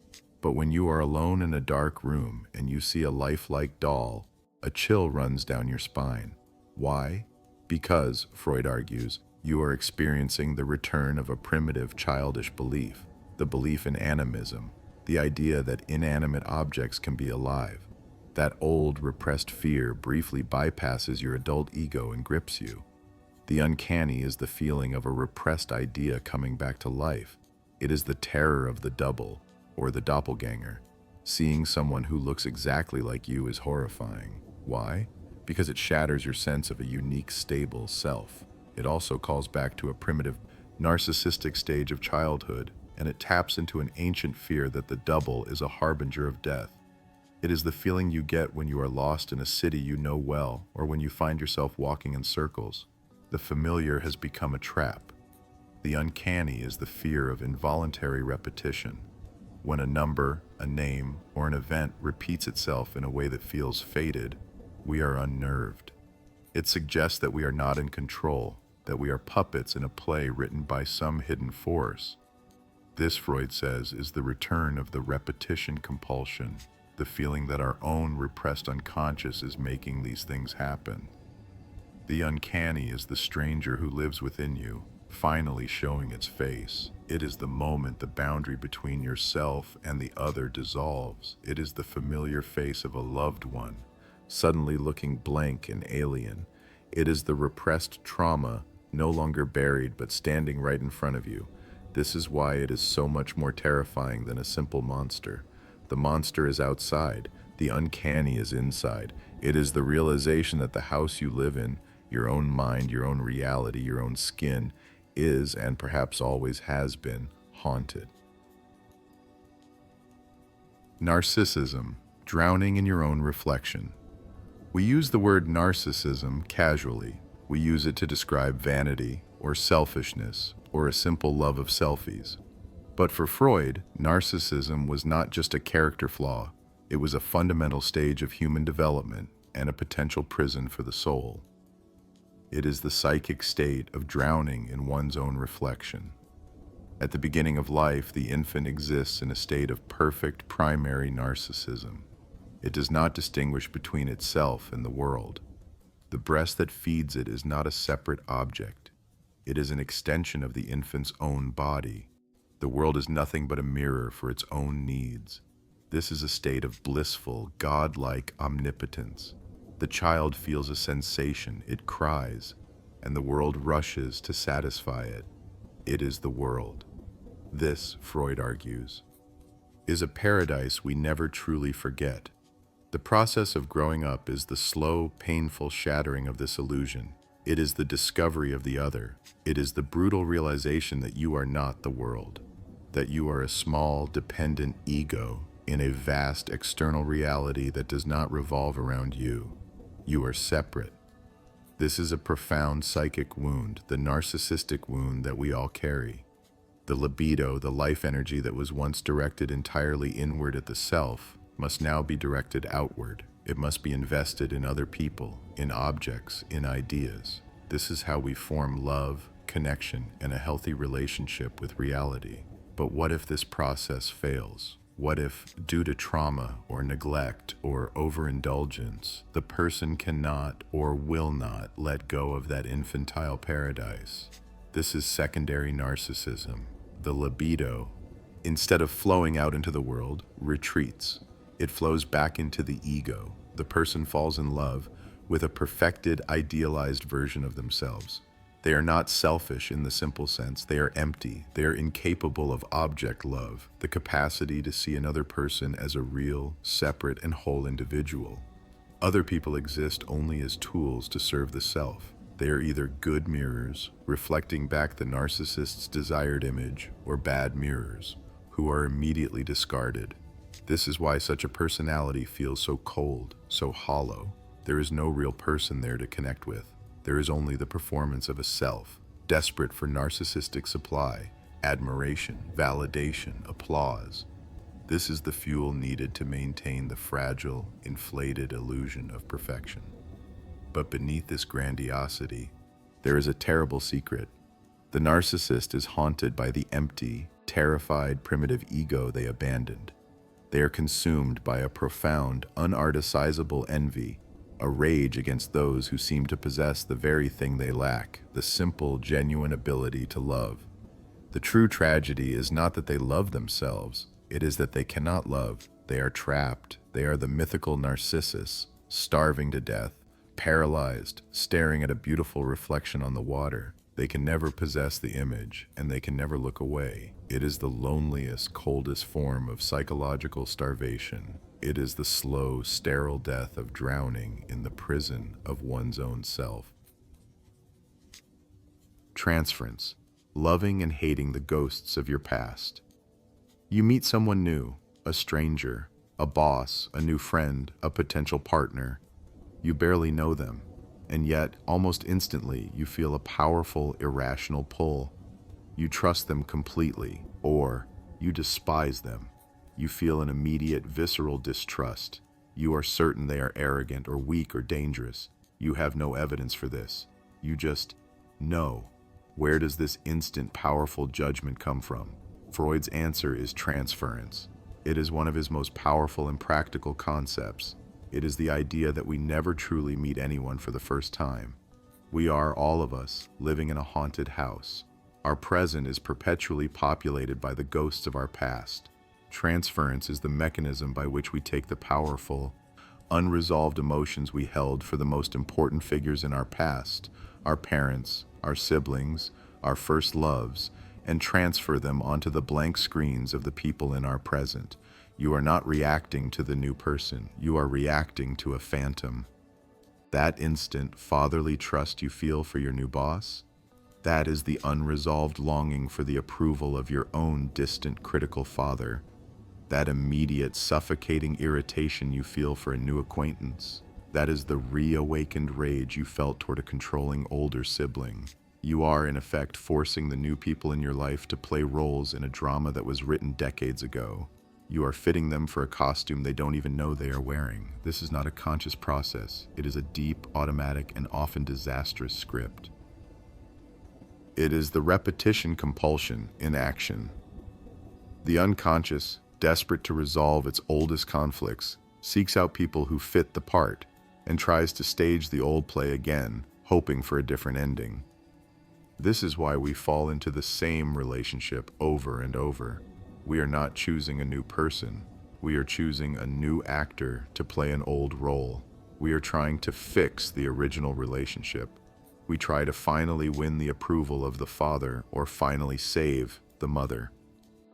But when you are alone in a dark room and you see a lifelike doll, a chill runs down your spine. Why? Because, Freud argues, you are experiencing the return of a primitive, childish belief, the belief in animism, the idea that inanimate objects can be alive. That old, repressed fear briefly bypasses your adult ego and grips you. The uncanny is the feeling of a repressed idea coming back to life. It is the terror of the double, or the doppelganger. Seeing someone who looks exactly like you is horrifying. Why? Because it shatters your sense of a unique, stable self. It also calls back to a primitive, narcissistic stage of childhood, and it taps into an ancient fear that the double is a harbinger of death. It is the feeling you get when you are lost in a city you know well, or when you find yourself walking in circles. The familiar has become a trap. The uncanny is the fear of involuntary repetition. When a number, a name, or an event repeats itself in a way that feels fated, we are unnerved. It suggests that we are not in control, that we are puppets in a play written by some hidden force. This, Freud says, is the return of the repetition compulsion, the feeling that our own repressed unconscious is making these things happen. The uncanny is the stranger who lives within you, finally showing its face. It is the moment the boundary between yourself and the other dissolves. It is the familiar face of a loved one, suddenly looking blank and alien. It is the repressed trauma, no longer buried but standing right in front of you. This is why it is so much more terrifying than a simple monster. The monster is outside, the uncanny is inside. It is the realization that the house you live in, your own mind, your own reality, your own skin, is, and perhaps always has been, haunted. Narcissism, drowning in your own reflection. We use the word narcissism casually. We use it to describe vanity, or selfishness, or a simple love of selfies. But for Freud, narcissism was not just a character flaw. It was a fundamental stage of human development and a potential prison for the soul. It is the psychic state of drowning in one's own reflection. At the beginning of life, the infant exists in a state of perfect primary narcissism. It does not distinguish between itself and the world. The breast that feeds it is not a separate object. It is an extension of the infant's own body. The world is nothing but a mirror for its own needs. This is a state of blissful, godlike omnipotence. The child feels a sensation, it cries, and the world rushes to satisfy it. It is the world. This, Freud argues, is a paradise we never truly forget. The process of growing up is the slow, painful shattering of this illusion. It is the discovery of the other. It is the brutal realization that you are not the world, that you are a small, dependent ego in a vast external reality that does not revolve around you. You are separate. This is a profound psychic wound, the narcissistic wound that we all carry. The libido, the life energy that was once directed entirely inward at the self, must now be directed outward. It must be invested in other people, in objects, in ideas. This is how we form love, connection, and a healthy relationship with reality. But what if this process fails? What if, due to trauma or neglect or overindulgence, the person cannot or will not let go of that infantile paradise? This is secondary narcissism. The libido, instead of flowing out into the world, retreats. It flows back into the ego. The person falls in love with a perfected, idealized version of themselves. They are not selfish in the simple sense. They are empty. They are incapable of object love, the capacity to see another person as a real, separate, and whole individual. Other people exist only as tools to serve the self. They are either good mirrors, reflecting back the narcissist's desired image, or bad mirrors, who are immediately discarded. This is why such a personality feels so cold, so hollow. There is no real person there to connect with. There is only the performance of a self, desperate for narcissistic supply, admiration, validation, applause. This is the fuel needed to maintain the fragile, inflated illusion of perfection. But beneath this grandiosity, there is a terrible secret. The narcissist is haunted by the empty, terrified, primitive ego they abandoned. They are consumed by a profound, unarticizable envy, a rage against those who seem to possess the very thing they lack, the simple, genuine ability to love. The true tragedy is not that they love themselves, it is that they cannot love. They are trapped. They are the mythical Narcissus, starving to death, paralyzed, staring at a beautiful reflection on the water. They can never possess the image, and they can never look away. It is the loneliest, coldest form of psychological starvation. It is the slow, sterile death of drowning in the prison of one's own self. Transference, loving and hating the ghosts of your past. You meet someone new, a stranger, a boss, a new friend, a potential partner. You barely know them, and yet, almost instantly, you feel a powerful, irrational pull. You trust them completely, or you despise them. You feel an immediate, visceral distrust. You are certain they are arrogant or weak or dangerous. You have no evidence for this. You just know. Where does this instant, powerful judgment come from? Freud's answer is transference. It is one of his most powerful and practical concepts. It is the idea that we never truly meet anyone for the first time. We are, all of us, living in a haunted house. Our present is perpetually populated by the ghosts of our past. Transference is the mechanism by which we take the powerful, unresolved emotions we held for the most important figures in our past, our parents, our siblings, our first loves, and transfer them onto the blank screens of the people in our present. You are not reacting to the new person. You are reacting to a phantom. That instant fatherly trust you feel for your new boss, that is the unresolved longing for the approval of your own distant critical father. That immediate, suffocating irritation you feel for a new acquaintance, that is the reawakened rage you felt toward a controlling older sibling. You are, in effect, forcing the new people in your life to play roles in a drama that was written decades ago. You are fitting them for a costume they don't even know they are wearing. This is not a conscious process. It is a deep, automatic, and often disastrous script. It is the repetition compulsion in action. The unconscious, desperate to resolve its oldest conflicts, seeks out people who fit the part and tries to stage the old play again, hoping for a different ending. This is why we fall into the same relationship over and over. We are not choosing a new person. We are choosing a new actor to play an old role. We are trying to fix the original relationship. We try to finally win the approval of the father or finally save the mother.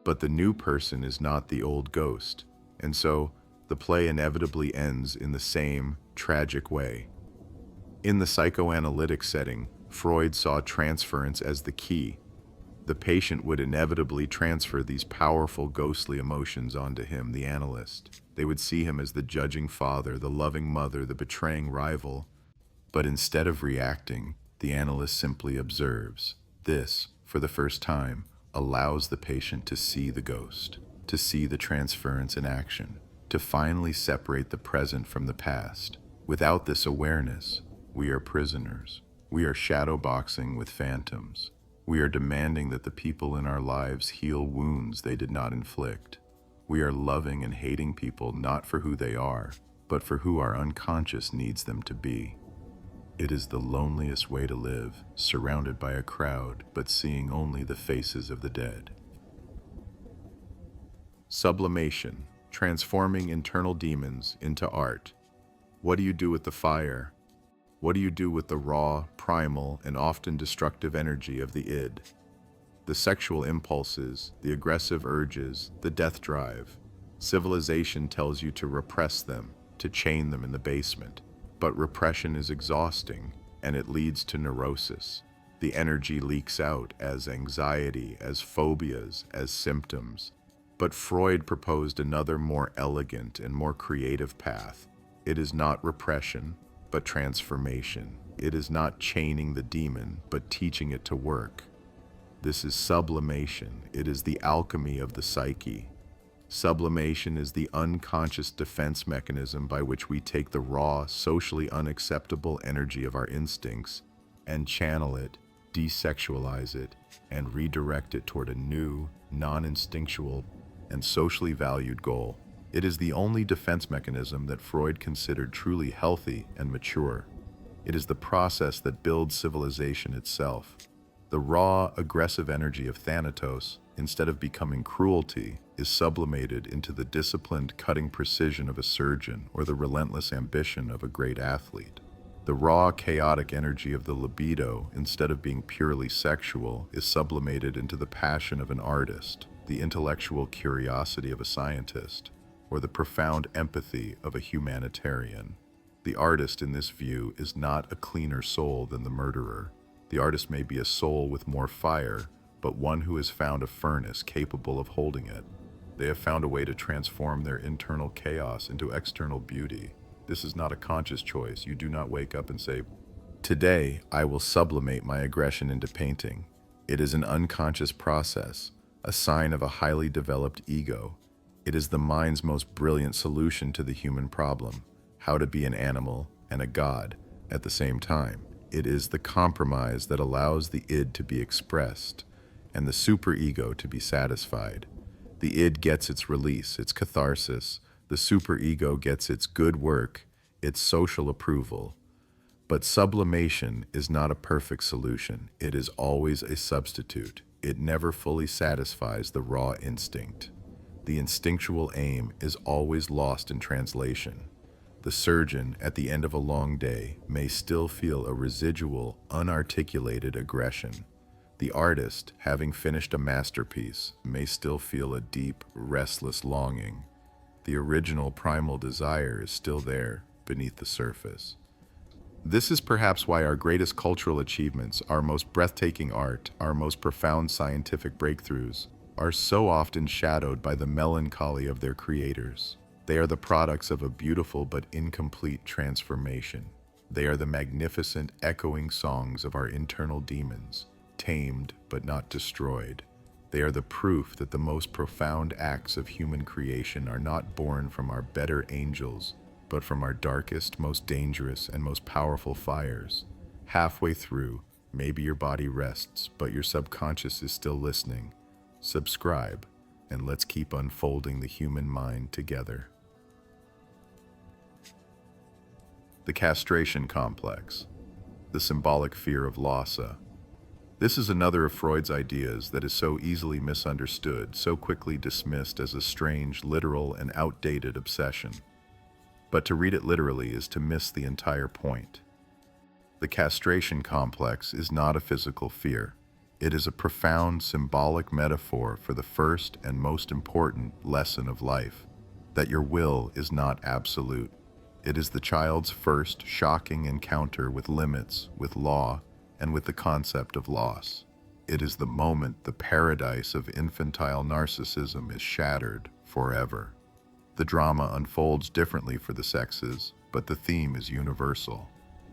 But the new person is not the old ghost, and so the play inevitably ends in the same tragic way. In the psychoanalytic setting, Freud saw transference as the key. The patient would inevitably transfer these powerful ghostly emotions onto him, the analyst. They would see him as the judging father, the loving mother, the betraying rival. But instead of reacting, the analyst simply observes. This, for the first time, allows the patient to see the ghost, to see the transference in action, to finally separate the present from the past. Without this awareness, we are prisoners. We are shadowboxing with phantoms. We are demanding that the people in our lives heal wounds they did not inflict. We are loving and hating people not for who they are, but for who our unconscious needs them to be. It is the loneliest way to live, surrounded by a crowd, but seeing only the faces of the dead. Sublimation, transforming internal demons into art. What do you do with the fire? What do you do with the raw, primal, and often destructive energy of the id? The sexual impulses, the aggressive urges, the death drive. Civilization tells you to repress them, to chain them in the basement. But repression is exhausting, and it leads to neurosis. The energy leaks out as anxiety, as phobias, as symptoms. But Freud proposed another more elegant and more creative path. It is not repression, but transformation. It is not chaining the demon, but teaching it to work. This is sublimation. It is the alchemy of the psyche. Sublimation is the unconscious defense mechanism by which we take the raw, socially unacceptable energy of our instincts and channel it, desexualize it, and redirect it toward a new, non-instinctual, and socially valued goal. It is the only defense mechanism that Freud considered truly healthy and mature. It is the process that builds civilization itself. The raw, aggressive energy of Thanatos, instead of becoming cruelty, is sublimated into the disciplined, cutting precision of a surgeon or the relentless ambition of a great athlete. The raw, chaotic energy of the libido, instead of being purely sexual, is sublimated into the passion of an artist, the intellectual curiosity of a scientist, or the profound empathy of a humanitarian. The artist in this view is not a cleaner soul than the murderer. The artist may be a soul with more fire, but one who has found a furnace capable of holding it. They have found a way to transform their internal chaos into external beauty. This is not a conscious choice. You do not wake up and say, "Today, I will sublimate my aggression into painting." It is an unconscious process, a sign of a highly developed ego. It is the mind's most brilliant solution to the human problem, how to be an animal and a god at the same time. It is the compromise that allows the id to be expressed and the superego to be satisfied. The id gets its release, its catharsis. The superego gets its good work, its social approval. But sublimation is not a perfect solution. It is always a substitute. It never fully satisfies the raw instinct. The instinctual aim is always lost in translation. The surgeon, at the end of a long day, may still feel a residual, unarticulated aggression. The artist, having finished a masterpiece, may still feel a deep, restless longing. The original primal desire is still there, beneath the surface. This is perhaps why our greatest cultural achievements, our most breathtaking art, our most profound scientific breakthroughs, are so often shadowed by the melancholy of their creators. They are the products of a beautiful but incomplete transformation. They are the magnificent, echoing songs of our internal demons, tamed but not destroyed. They are the proof that the most profound acts of human creation are not born from our better angels, but from our darkest, most dangerous, and most powerful fires. Halfway through, maybe your body rests, but your subconscious is still listening. Subscribe, and let's keep unfolding the human mind together. The castration complex, the symbolic fear of Lhasa. This is another of Freud's ideas that is so easily misunderstood, so quickly dismissed as a strange, literal, and outdated obsession. But to read it literally is to miss the entire point. The castration complex is not a physical fear. It is a profound, symbolic metaphor for the first and most important lesson of life, that your will is not absolute. It is the child's first shocking encounter with limits, with law, and with the concept of loss. It is the moment the paradise of infantile narcissism is shattered forever. The drama unfolds differently for the sexes, but the theme is universal.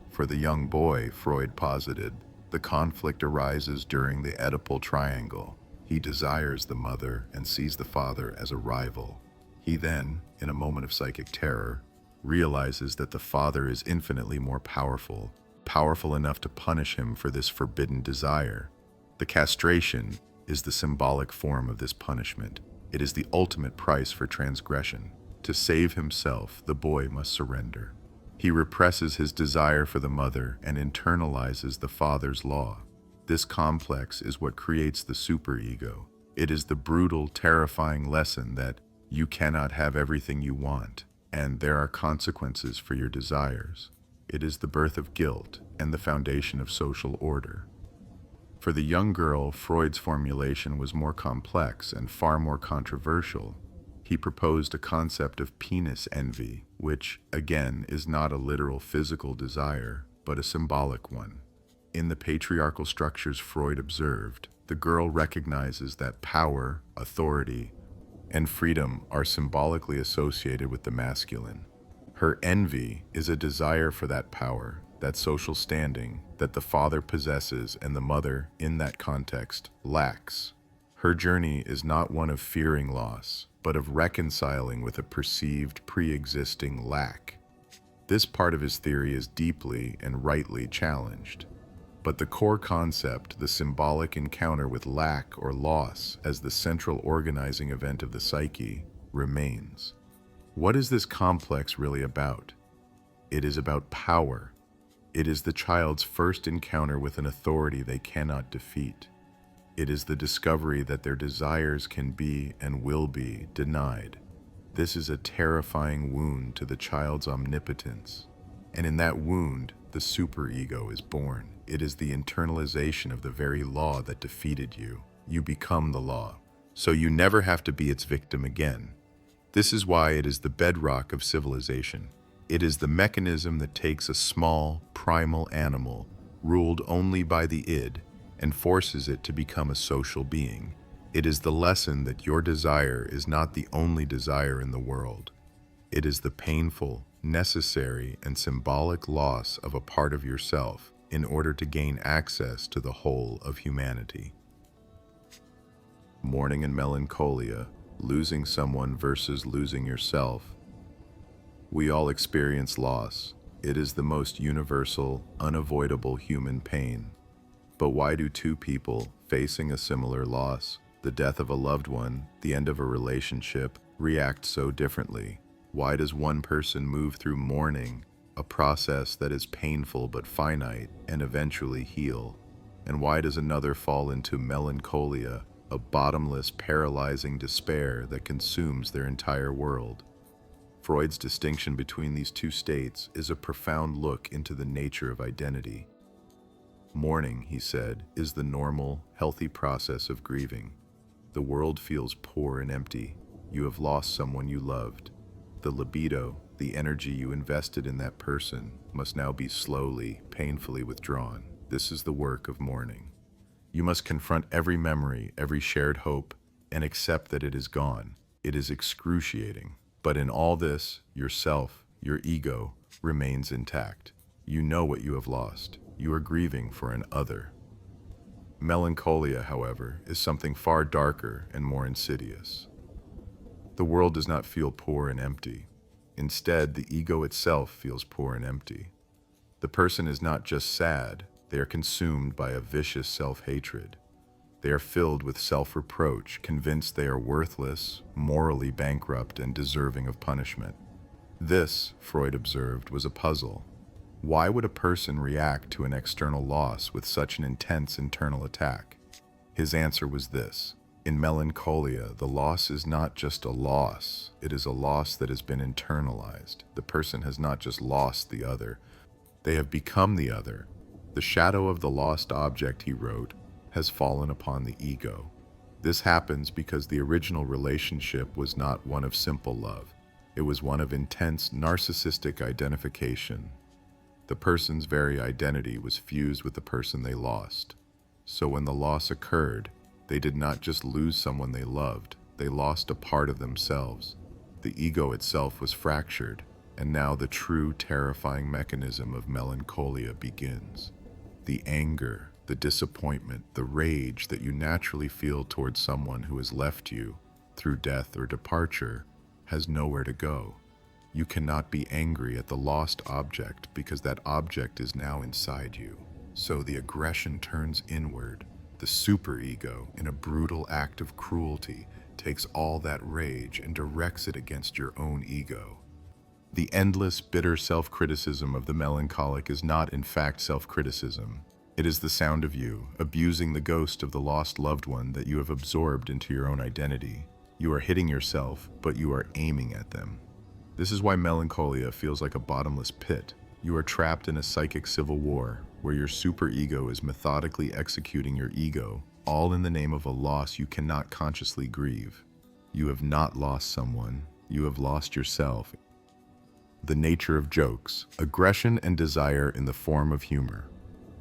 For the young boy, Freud posited, the conflict arises during the Oedipal triangle. He desires the mother and sees the father as a rival. He then, in a moment of psychic terror, realizes that the father is infinitely more powerful enough to punish him for this forbidden desire. The castration is the symbolic form of this punishment. It is the ultimate price for transgression. To save himself, the boy must surrender. He represses his desire for the mother and internalizes the father's law. This complex is what creates the superego. It is the brutal, terrifying lesson that you cannot have everything you want, and there are consequences for your desires. It is the birth of guilt and the foundation of social order. For the young girl, Freud's formulation was more complex and far more controversial. He proposed a concept of penis envy, which, again, is not a literal physical desire, but a symbolic one. In the patriarchal structures Freud observed, the girl recognizes that power, authority, and freedom are symbolically associated with the masculine. Her envy is a desire for that power, that social standing that the father possesses and the mother, in that context, lacks. Her journey is not one of fearing loss, but of reconciling with a perceived pre-existing lack. This part of his theory is deeply and rightly challenged. But the core concept, the symbolic encounter with lack or loss as the central organizing event of the psyche, remains. What is this complex really about? It is about power. It is the child's first encounter with an authority they cannot defeat. It is the discovery that their desires can be and will be denied. This is a terrifying wound to the child's omnipotence. And in that wound, the superego is born. It is the internalization of the very law that defeated you. You become the law, so you never have to be its victim again. This is why it is the bedrock of civilization. It is the mechanism that takes a small, primal animal, ruled only by the id, and forces it to become a social being. It is the lesson that your desire is not the only desire in the world. It is the painful, necessary, and symbolic loss of a part of yourself in order to gain access to the whole of humanity. Mourning and Melancholia, losing someone versus losing yourself. We all experience loss. It is the most universal, unavoidable human pain. But why do two people facing a similar loss, the death of a loved one, the end of a relationship, react so differently? Why does one person move through mourning, a process that is painful but finite, and eventually heal? And why does another fall into melancholia, a bottomless, paralyzing despair that consumes their entire world? Freud's distinction between these two states is a profound look into the nature of identity. Mourning, he said, is the normal, healthy process of grieving. The world feels poor and empty. You have lost someone you loved. The libido, the energy you invested in that person, must now be slowly, painfully withdrawn. This is the work of mourning. You must confront every memory, every shared hope, and accept that it is gone. It is excruciating. But in all this, yourself, your ego, remains intact. You know what you have lost. You are grieving for an other. Melancholia, however, is something far darker and more insidious. The world does not feel poor and empty. Instead, the ego itself feels poor and empty. The person is not just sad, they are consumed by a vicious self-hatred. They are filled with self-reproach, convinced they are worthless, morally bankrupt, and deserving of punishment. This, Freud observed, was a puzzle. Why would a person react to an external loss with such an intense internal attack? His answer was this. In melancholia, the loss is not just a loss, it is a loss that has been internalized. The person has not just lost the other, they have become the other. The shadow of the lost object, he wrote, has fallen upon the ego. This happens because the original relationship was not one of simple love. It was one of intense narcissistic identification. The person's very identity was fused with the person they lost. So when the loss occurred, they did not just lose someone they loved, they lost a part of themselves. The ego itself was fractured, and now the true terrifying mechanism of melancholia begins. The anger, the disappointment, the rage that you naturally feel towards someone who has left you through death or departure has nowhere to go. You cannot be angry at the lost object because that object is now inside you. So the aggression turns inward. The superego, in a brutal act of cruelty, takes all that rage and directs it against your own ego. The endless, bitter self-criticism of the melancholic is not, in fact, self-criticism. It is the sound of you, abusing the ghost of the lost loved one that you have absorbed into your own identity. You are hitting yourself, but you are aiming at them. This is why melancholia feels like a bottomless pit. You are trapped in a psychic civil war, where your superego is methodically executing your ego, all in the name of a loss you cannot consciously grieve. You have not lost someone, you have lost yourself. The nature of jokes: aggression and desire in the form of humor.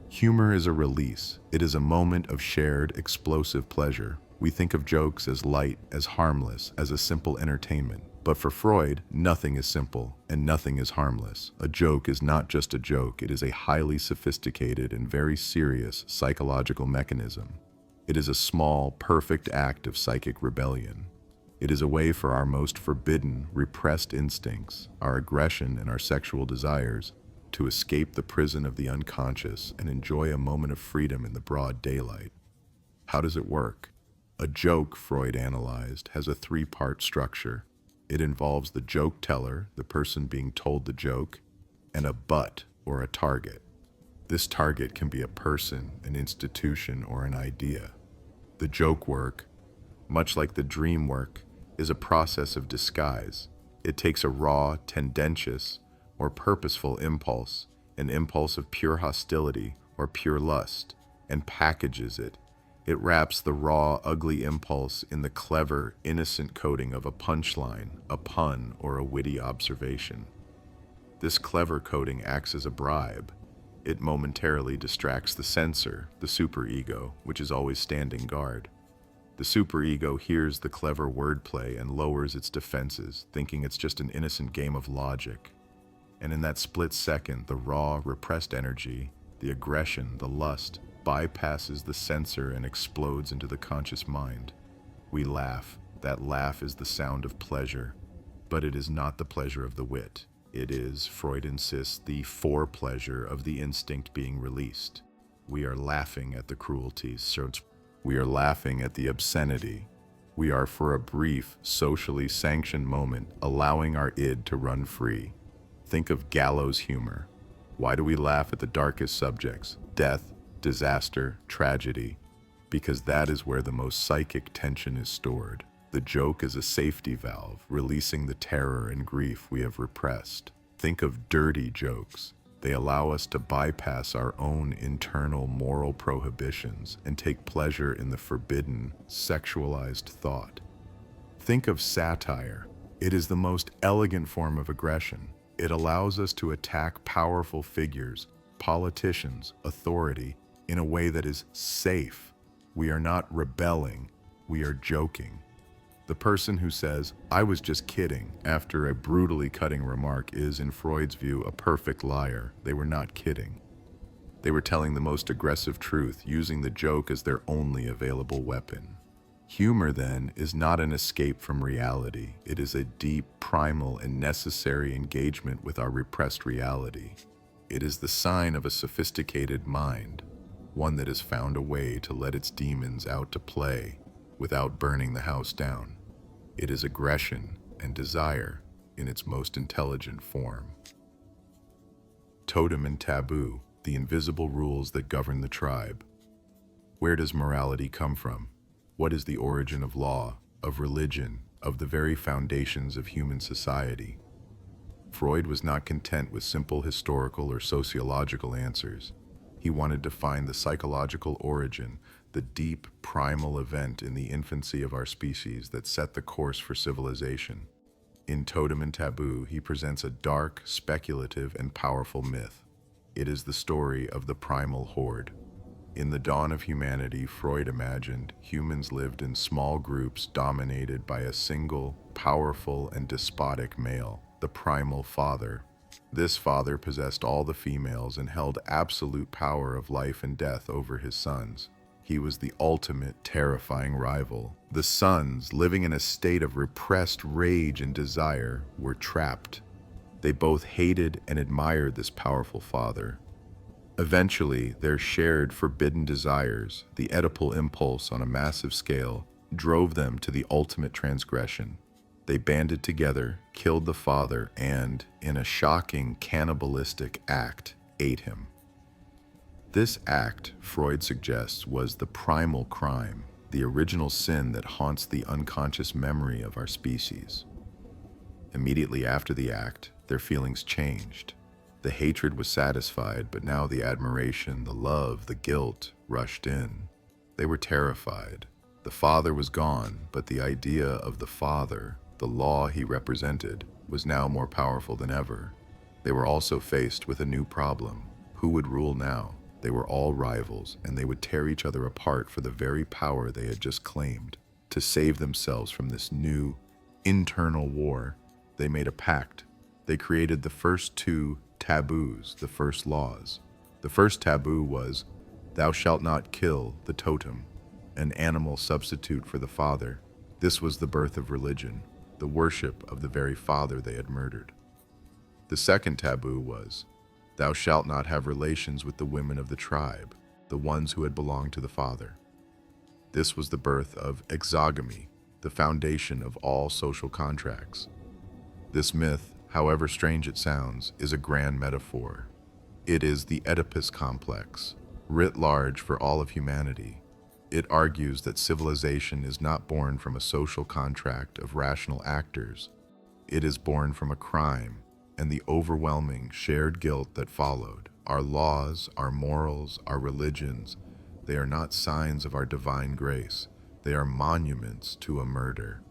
Humor is a release. It is a moment of shared, explosive pleasure. We think of jokes as light, as harmless, as a simple entertainment. But for Freud, nothing is simple and nothing is harmless. A joke is not just a joke, it is a highly sophisticated and very serious psychological mechanism. It is a small, perfect act of psychic rebellion. It is a way for our most forbidden, repressed instincts, our aggression and our sexual desires, to escape the prison of the unconscious and enjoy a moment of freedom in the broad daylight. How does it work? A joke, Freud analyzed, has a three-part structure. It involves the joke teller, the person being told the joke, and a butt, or a target. This target can be a person, an institution, or an idea. The joke work, much like the dream work, is a process of disguise. It takes a raw, tendentious, or purposeful impulse, an impulse of pure hostility or pure lust, and packages it. It wraps the raw, ugly impulse in the clever, innocent coating of a punchline, a pun, or a witty observation. This clever coating acts as a bribe. It momentarily distracts the censor, the superego, which is always standing guard. The superego hears the clever wordplay and lowers its defenses, thinking it's just an innocent game of logic. And in that split second, the raw, repressed energy, the aggression, the lust, bypasses the censor and explodes into the conscious mind. We laugh. That laugh is the sound of pleasure, but it is not the pleasure of the wit. It is, Freud insists, the fore-pleasure of the instinct being released. We are laughing at the cruelties, we are laughing at the obscenity. We are, for a brief, socially sanctioned moment, allowing our id to run free. Think of gallows humor. Why do we laugh at the darkest subjects? Death, disaster, tragedy. Because that is where the most psychic tension is stored. The joke is a safety valve, releasing the terror and grief we have repressed. Think of dirty jokes. They allow us to bypass our own internal moral prohibitions and take pleasure in the forbidden, sexualized thought. Think of satire. It is the most elegant form of aggression. It allows us to attack powerful figures, politicians, authority, in a way that is safe. We are not rebelling, we are joking. The person who says, "I was just kidding," after a brutally cutting remark is, in Freud's view, a perfect liar. They were not kidding. They were telling the most aggressive truth, using the joke as their only available weapon. Humor, then, is not an escape from reality. It is a deep, primal, and necessary engagement with our repressed reality. It is the sign of a sophisticated mind, one that has found a way to let its demons out to play without burning the house down. It is aggression and desire in its most intelligent form. Totem and taboo, the invisible rules that govern the tribe. Where does morality come from? What is the origin of law, of religion, of the very foundations of human society? Freud was not content with simple historical or sociological answers. He wanted to find the psychological origin, the deep, primal event in the infancy of our species that set the course for civilization. In Totem and Taboo, he presents a dark, speculative, and powerful myth. It is the story of the primal horde. In the dawn of humanity, Freud imagined humans lived in small groups dominated by a single, powerful, and despotic male, the primal father. This father possessed all the females and held absolute power of life and death over his sons. He was the ultimate, terrifying rival. The sons, living in a state of repressed rage and desire, were trapped. They both hated and admired this powerful father. Eventually, their shared forbidden desires, the Oedipal impulse on a massive scale, drove them to the ultimate transgression. They banded together, killed the father, and, in a shocking cannibalistic act, ate him. This act, Freud suggests, was the primal crime, the original sin that haunts the unconscious memory of our species. Immediately after the act, their feelings changed. The hatred was satisfied, but now the admiration, the love, the guilt rushed in. They were terrified. The father was gone, but the idea of the father, the law he represented, was now more powerful than ever. They were also faced with a new problem. Who would rule now? They were all rivals, and they would tear each other apart for the very power they had just claimed. To save themselves from this new, internal war, they made a pact. They created the first two taboos, the first laws. The first taboo was, "Thou shalt not kill the totem," an animal substitute for the father. This was the birth of religion, the worship of the very father they had murdered. The second taboo was, "Thou shalt not have relations with the women of the tribe," the ones who had belonged to the father. This was the birth of exogamy, the foundation of all social contracts. This myth, however strange it sounds, is a grand metaphor. It is the Oedipus complex, writ large for all of humanity. It argues that civilization is not born from a social contract of rational actors. It is born from a crime and the overwhelming shared guilt that followed. Our laws, our morals, our religions, they are not signs of our divine grace. They are monuments to a murder.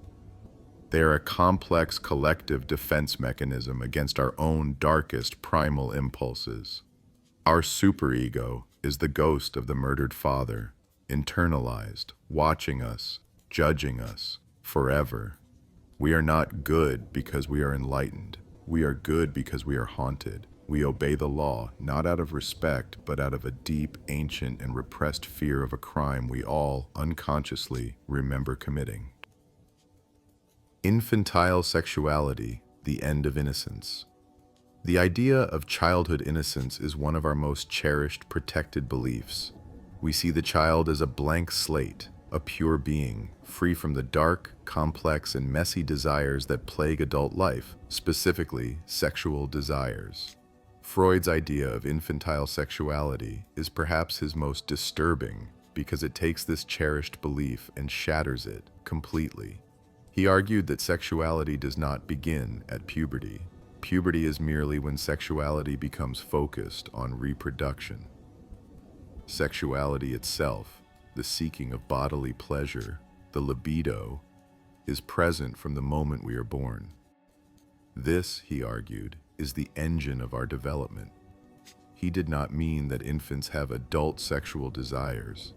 They are a complex collective defense mechanism against our own darkest primal impulses. Our superego is the ghost of the murdered father, internalized, watching us, judging us, forever. We are not good because we are enlightened. We are good because we are haunted. We obey the law, not out of respect, but out of a deep, ancient, and repressed fear of a crime we all, unconsciously, remember committing. Infantile sexuality, the end of innocence. The idea of childhood innocence is one of our most cherished, protected beliefs. We see the child as a blank slate, a pure being, free from the dark, complex, and messy desires that plague adult life, specifically sexual desires. Freud's idea of infantile sexuality is perhaps his most disturbing because it takes this cherished belief and shatters it completely. He argued that sexuality does not begin at puberty. Puberty is merely when sexuality becomes focused on reproduction. Sexuality itself, the seeking of bodily pleasure, the libido, is present from the moment we are born. This, he argued, is the engine of our development. He did not mean that infants have adult sexual desires.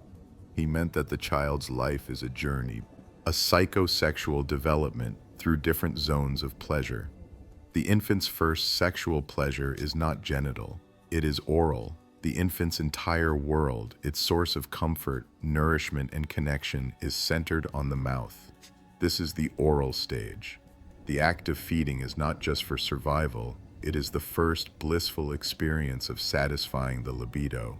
He meant that the child's life is a journey, a psychosexual development through different zones of pleasure. The infant's first sexual pleasure is not genital, it is oral. The infant's entire world, its source of comfort, nourishment, and connection is centered on the mouth. This is the oral stage. The act of feeding is not just for survival, it is the first blissful experience of satisfying the libido.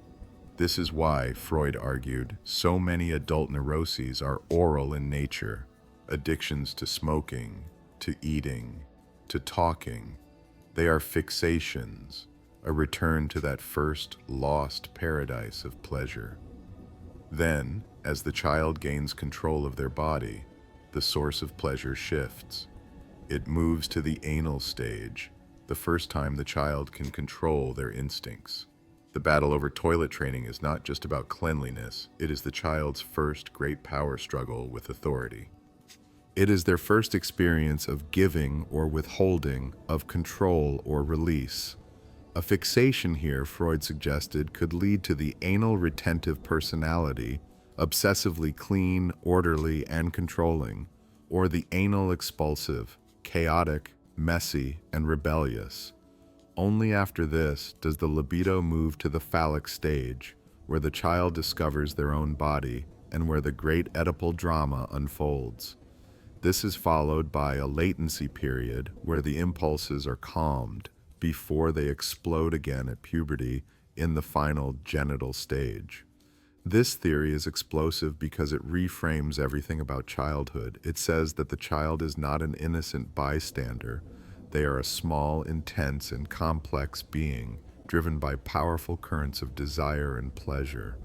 This is why, Freud argued, so many adult neuroses are oral in nature. Addictions to smoking, to eating, to talking. They are fixations, a return to that first lost paradise of pleasure. Then, as the child gains control of their body, the source of pleasure shifts. It moves to the anal stage, the first time the child can control their instincts. The battle over toilet training is not just about cleanliness, it is the child's first great power struggle with authority. It is their first experience of giving or withholding, of control or release. A fixation here, Freud suggested, could lead to the anal retentive personality, obsessively clean, orderly, and controlling, or the anal expulsive, chaotic, messy, and rebellious. Only after this does the libido move to the phallic stage, where the child discovers their own body and where the great Oedipal drama unfolds. This is followed by a latency period where the impulses are calmed before they explode again at puberty in the final genital stage. This theory is explosive because it reframes everything about childhood. It says that the child is not an innocent bystander. They are a small, intense, and complex being, driven by powerful currents of desire and pleasure.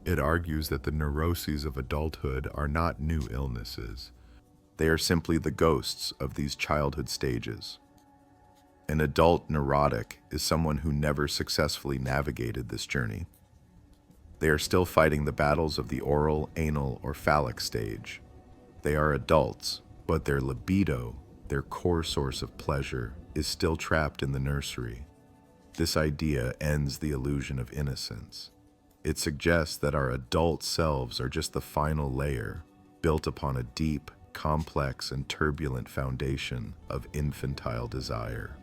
It argues that the neuroses of adulthood are not new illnesses. They are simply the ghosts of these childhood stages. An adult neurotic is someone who never successfully navigated this journey. They are still fighting the battles of the oral, anal, or phallic stage. They are adults, but their libido, their core source of pleasure, is still trapped in the nursery. This idea ends the illusion of innocence. It suggests that our adult selves are just the final layer, built upon a deep, complex, and turbulent foundation of infantile desire.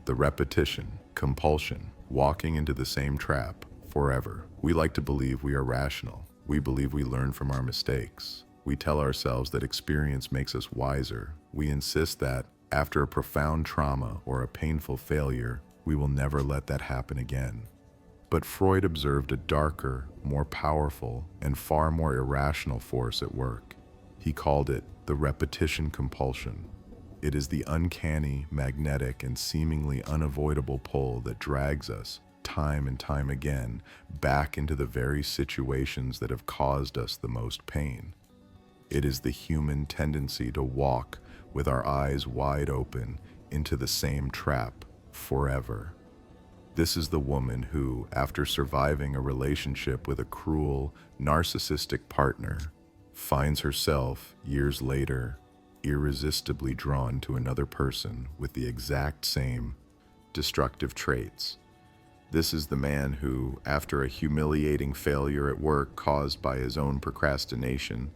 The repetition, compulsion, walking into the same trap forever. We like to believe we are rational. We believe we learn from our mistakes. We tell ourselves that experience makes us wiser. We insist that, after a profound trauma or a painful failure, we will never let that happen again. But Freud observed a darker, more powerful, and far more irrational force at work. He called it the repetition compulsion. It is the uncanny, magnetic, and seemingly unavoidable pull that drags us, time and time again, back into the very situations that have caused us the most pain. It is the human tendency to walk with our eyes wide open into the same trap forever. This is the woman who, after surviving a relationship with a cruel, narcissistic partner, finds herself, years later, irresistibly drawn to another person with the exact same destructive traits. This is the man who, after a humiliating failure at work caused by his own procrastination,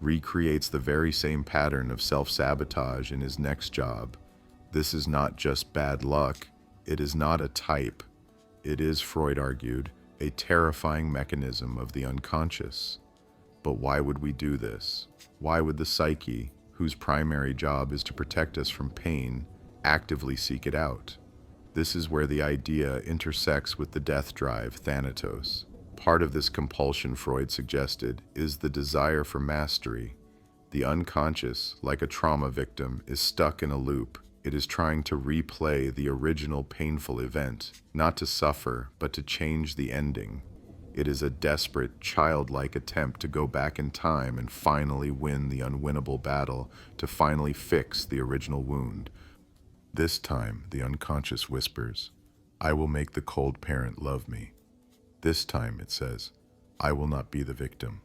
recreates the very same pattern of self-sabotage in his next job. This is not just bad luck. It is not a type. It is, Freud argued, a terrifying mechanism of the unconscious. But why would we do this? Why would the psyche, whose primary job is to protect us from pain, actively seek it out? This is where the idea intersects with the death drive, Thanatos. Part of this compulsion, Freud suggested, is the desire for mastery. The unconscious, like a trauma victim, is stuck in a loop. It is trying to replay the original painful event, not to suffer, but to change the ending. It is a desperate, childlike attempt to go back in time and finally win the unwinnable battle, to finally fix the original wound. This time, the unconscious whispers, "I will make the cold parent love me." This time, it says, "I will not be the victim."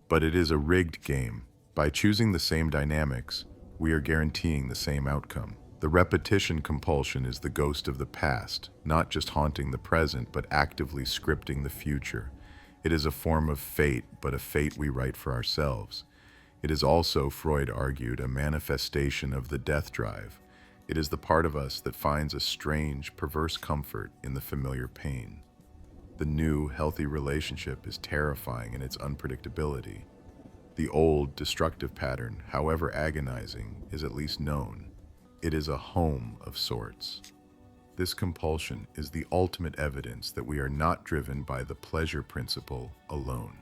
But it is a rigged game. By choosing the same dynamics, we are guaranteeing the same outcome. The repetition compulsion is the ghost of the past, not just haunting the present, but actively scripting the future. It is a form of fate, but a fate we write for ourselves. It is also, Freud argued, a manifestation of the death drive. It is the part of us that finds a strange, perverse comfort in the familiar pain. The new, healthy relationship is terrifying in its unpredictability. The old, destructive pattern, however agonizing, is at least known. It is a home of sorts. This compulsion is the ultimate evidence that we are not driven by the pleasure principle alone.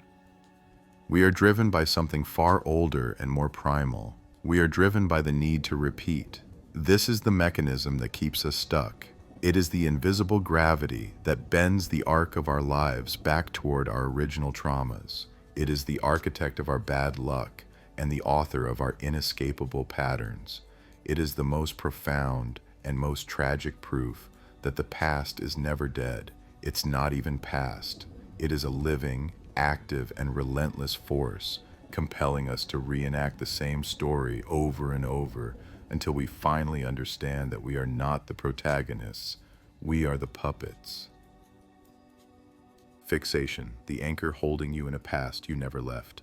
We are driven by something far older and more primal. We are driven by the need to repeat. This is the mechanism that keeps us stuck. It is the invisible gravity that bends the arc of our lives back toward our original traumas. It is the architect of our bad luck and the author of our inescapable patterns. It is the most profound and most tragic proof that the past is never dead. It's not even past. It is a living, active, and relentless force, compelling us to reenact the same story over and over until we finally understand that we are not the protagonists, we are the puppets. Fixation, the anchor holding you in a past you never left.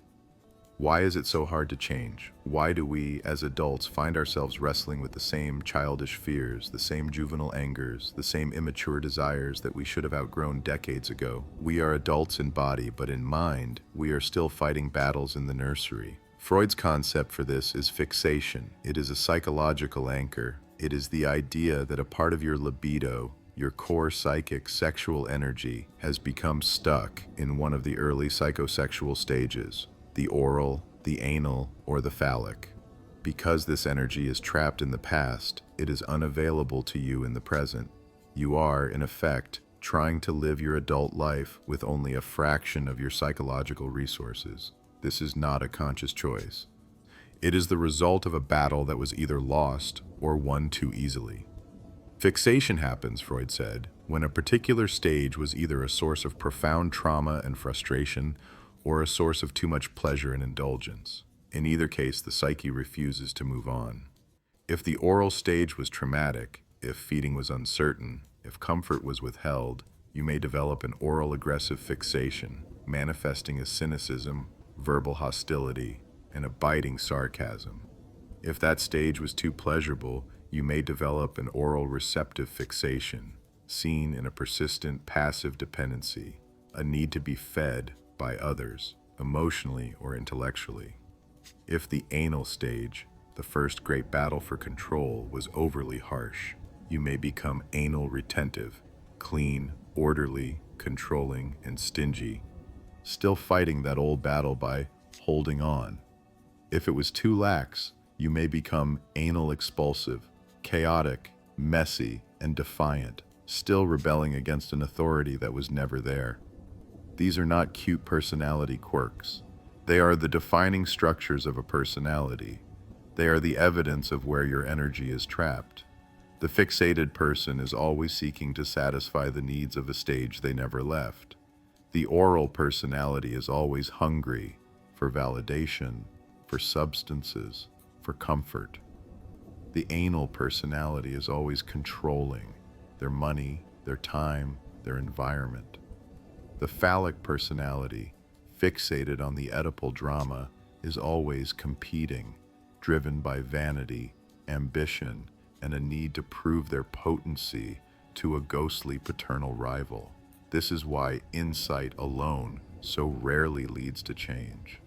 Why is it so hard to change? Why do we, as adults, find ourselves wrestling with the same childish fears, the same juvenile angers, the same immature desires that we should have outgrown decades ago? We are adults in body, but in mind, we are still fighting battles in the nursery. Freud's concept for this is fixation. It is a psychological anchor. It is the idea that a part of your libido, Your core psychic sexual energy has become stuck in one of the early psychosexual stages, the oral, the anal, or the phallic. Because this energy is trapped in the past, it is unavailable to you in the present. You are, in effect, trying to live your adult life with only a fraction of your psychological resources. This is not a conscious choice. It is the result of a battle that was either lost or won too easily. Fixation happens, Freud said, when a particular stage was either a source of profound trauma and frustration or a source of too much pleasure and indulgence. In either case, the psyche refuses to move on. If the oral stage was traumatic, if feeding was uncertain, if comfort was withheld, you may develop an oral aggressive fixation, manifesting as cynicism, verbal hostility, and a biting sarcasm. If that stage was too pleasurable, you may develop an oral receptive fixation, seen in a persistent passive dependency, a need to be fed by others, emotionally or intellectually. If the anal stage, the first great battle for control, was overly harsh, you may become anal retentive, clean, orderly, controlling, and stingy, still fighting that old battle by holding on. If it was too lax, you may become anal expulsive, chaotic, messy, and defiant, still rebelling against an authority that was never there. These are not cute personality quirks. They are the defining structures of a personality. They are the evidence of where your energy is trapped. The fixated person is always seeking to satisfy the needs of a stage they never left. The oral personality is always hungry for validation, for substances, for comfort. The anal personality is always controlling their money, their time, their environment. The phallic personality, fixated on the Oedipal drama, is always competing, driven by vanity, ambition, and a need to prove their potency to a ghostly paternal rival. This is why insight alone so rarely leads to change.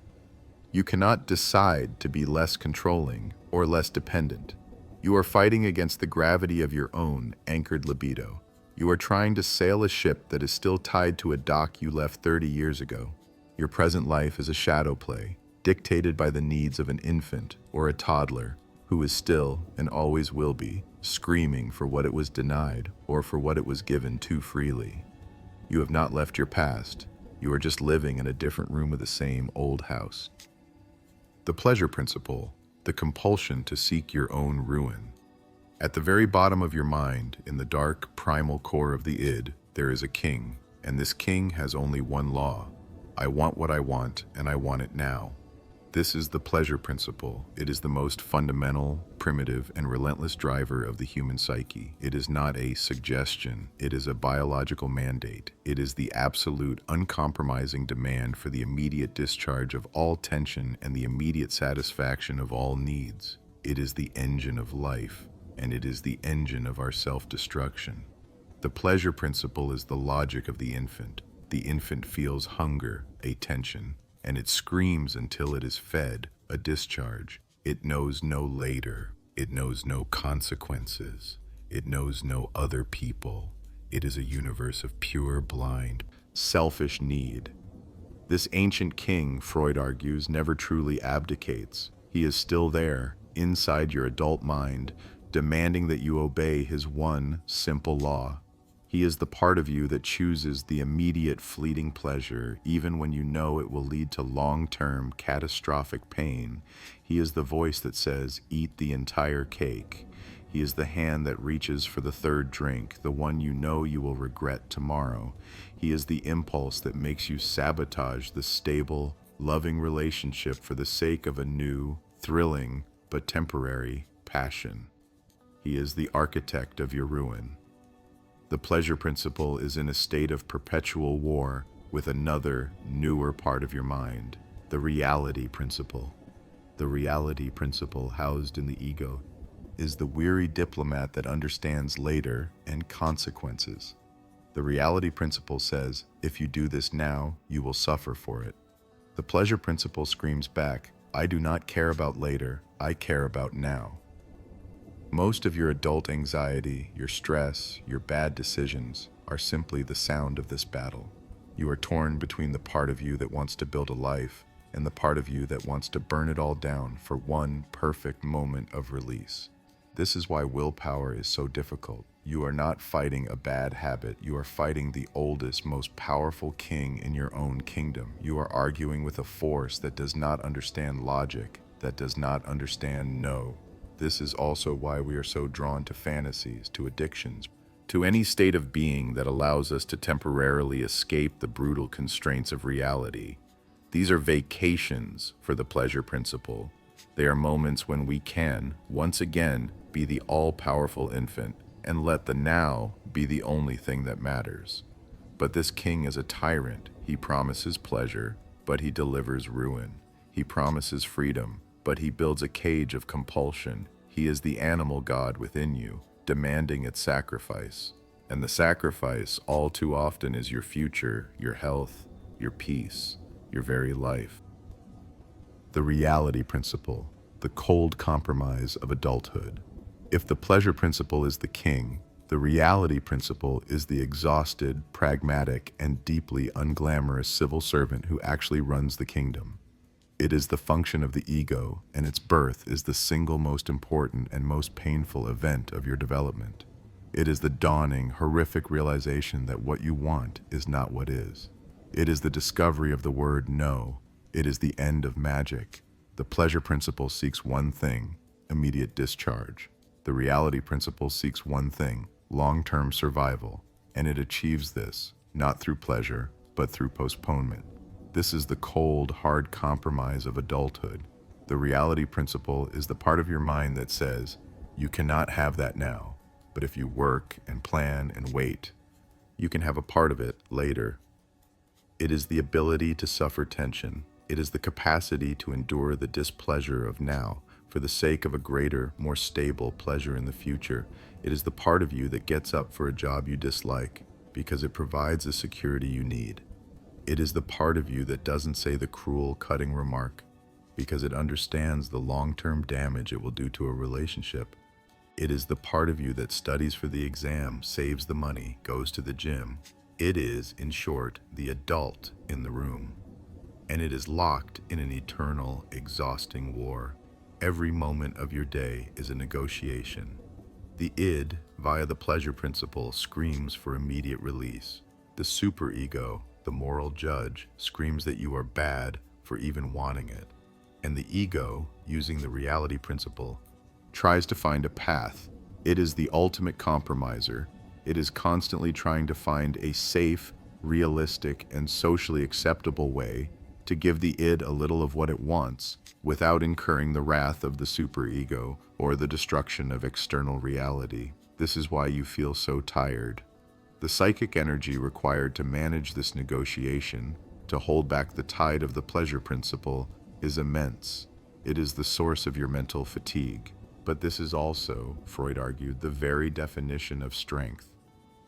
You cannot decide to be less controlling or less dependent. You are fighting against the gravity of your own anchored libido. You are trying to sail a ship that is still tied to a dock you left 30 years ago. Your present life is a shadow play, dictated by the needs of an infant or a toddler who is still, and always will be, screaming for what it was denied or for what it was given too freely. You have not left your past. You are just living in a different room of the same old house. The pleasure principle, the compulsion to seek your own ruin. At the very bottom of your mind, in the dark, primal core of the id, there is a king, and this king has only one law. I want what I want, and I want it now. This is the pleasure principle. It is the most fundamental, primitive, and relentless driver of the human psyche. It is not a suggestion. It is a biological mandate. It is the absolute, uncompromising demand for the immediate discharge of all tension and the immediate satisfaction of all needs. It is the engine of life, and it is the engine of our self-destruction. The pleasure principle is the logic of the infant. The infant feels hunger, a tension, and it screams until it is fed, a discharge. It knows no later. It knows no consequences. It knows no other people. It is a universe of pure, blind, selfish need. This ancient king, Freud argues, never truly abdicates. He is still there, inside your adult mind, demanding that you obey his one simple law. He is the part of you that chooses the immediate fleeting pleasure, even when you know it will lead to long-term catastrophic pain. He is the voice that says, eat the entire cake. He is the hand that reaches for the third drink, the one you know you will regret tomorrow. He is the impulse that makes you sabotage the stable, loving relationship for the sake of a new, thrilling, but temporary passion. He is the architect of your ruin. The pleasure principle is in a state of perpetual war with another, newer part of your mind, the reality principle. The reality principle, housed in the ego, is the weary diplomat that understands later and consequences. The reality principle says, if you do this now, you will suffer for it. The pleasure principle screams back, I do not care about later, I care about now. Most of your adult anxiety, your stress, your bad decisions are simply the sound of this battle. You are torn between the part of you that wants to build a life and the part of you that wants to burn it all down for one perfect moment of release. This is why willpower is so difficult. You are not fighting a bad habit. You are fighting the oldest, most powerful king in your own kingdom. You are arguing with a force that does not understand logic, that does not understand no. This is also why we are so drawn to fantasies, to addictions, to any state of being that allows us to temporarily escape the brutal constraints of reality. These are vacations for the pleasure principle. They are moments when we can, once again, be the all-powerful infant and let the now be the only thing that matters. But this king is a tyrant. He promises pleasure, but he delivers ruin. He promises freedom, but he builds a cage of compulsion. He is the animal god within you, demanding its sacrifice. And the sacrifice, all too often, is your future, your health, your peace, your very life. The reality principle, the cold compromise of adulthood. If the pleasure principle is the king, the reality principle is the exhausted, pragmatic, and deeply unglamorous civil servant who actually runs the kingdom. It is the function of the ego, and its birth is the single most important and most painful event of your development. It is the dawning, horrific realization that what you want is not what is. It is the discovery of the word no. It is the end of magic. The pleasure principle seeks one thing, immediate discharge. The reality principle seeks one thing, long-term survival, and it achieves this, not through pleasure, but through postponement. This is the cold, hard compromise of adulthood. The reality principle is the part of your mind that says, you cannot have that now, but if you work and plan and wait, you can have a part of it later. It is the ability to suffer tension. It is the capacity to endure the displeasure of now for the sake of a greater, more stable pleasure in the future. It is the part of you that gets up for a job you dislike because it provides the security you need. It is the part of you that doesn't say the cruel, cutting remark because it understands the long-term damage it will do to a relationship. It is the part of you that studies for the exam, saves the money, goes to the gym. It is, in short, the adult in the room. And it is locked in an eternal, exhausting war. Every moment of your day is a negotiation. The id, via the pleasure principle, screams for immediate release. The superego, the moral judge, screams that you are bad for even wanting it. And the ego, using the reality principle, tries to find a path. It is the ultimate compromiser. It is constantly trying to find a safe, realistic, and socially acceptable way to give the id a little of what it wants without incurring the wrath of the superego or the destruction of external reality. This is why you feel so tired. The psychic energy required to manage this negotiation, to hold back the tide of the pleasure principle, is immense. It is the source of your mental fatigue. But this is also, Freud argued, the very definition of strength.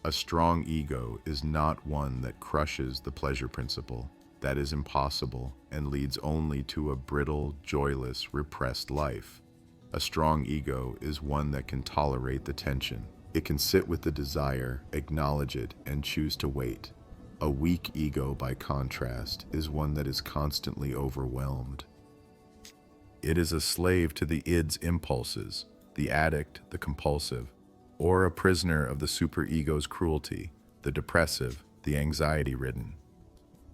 A strong ego is not one that crushes the pleasure principle. That is impossible and leads only to a brittle, joyless, repressed life. A strong ego is one that can tolerate the tension. It can sit with the desire, acknowledge it, and choose to wait. A weak ego, by contrast, is one that is constantly overwhelmed. It is a slave to the id's impulses, the addict, the compulsive, or a prisoner of the superego's cruelty, the depressive, the anxiety-ridden.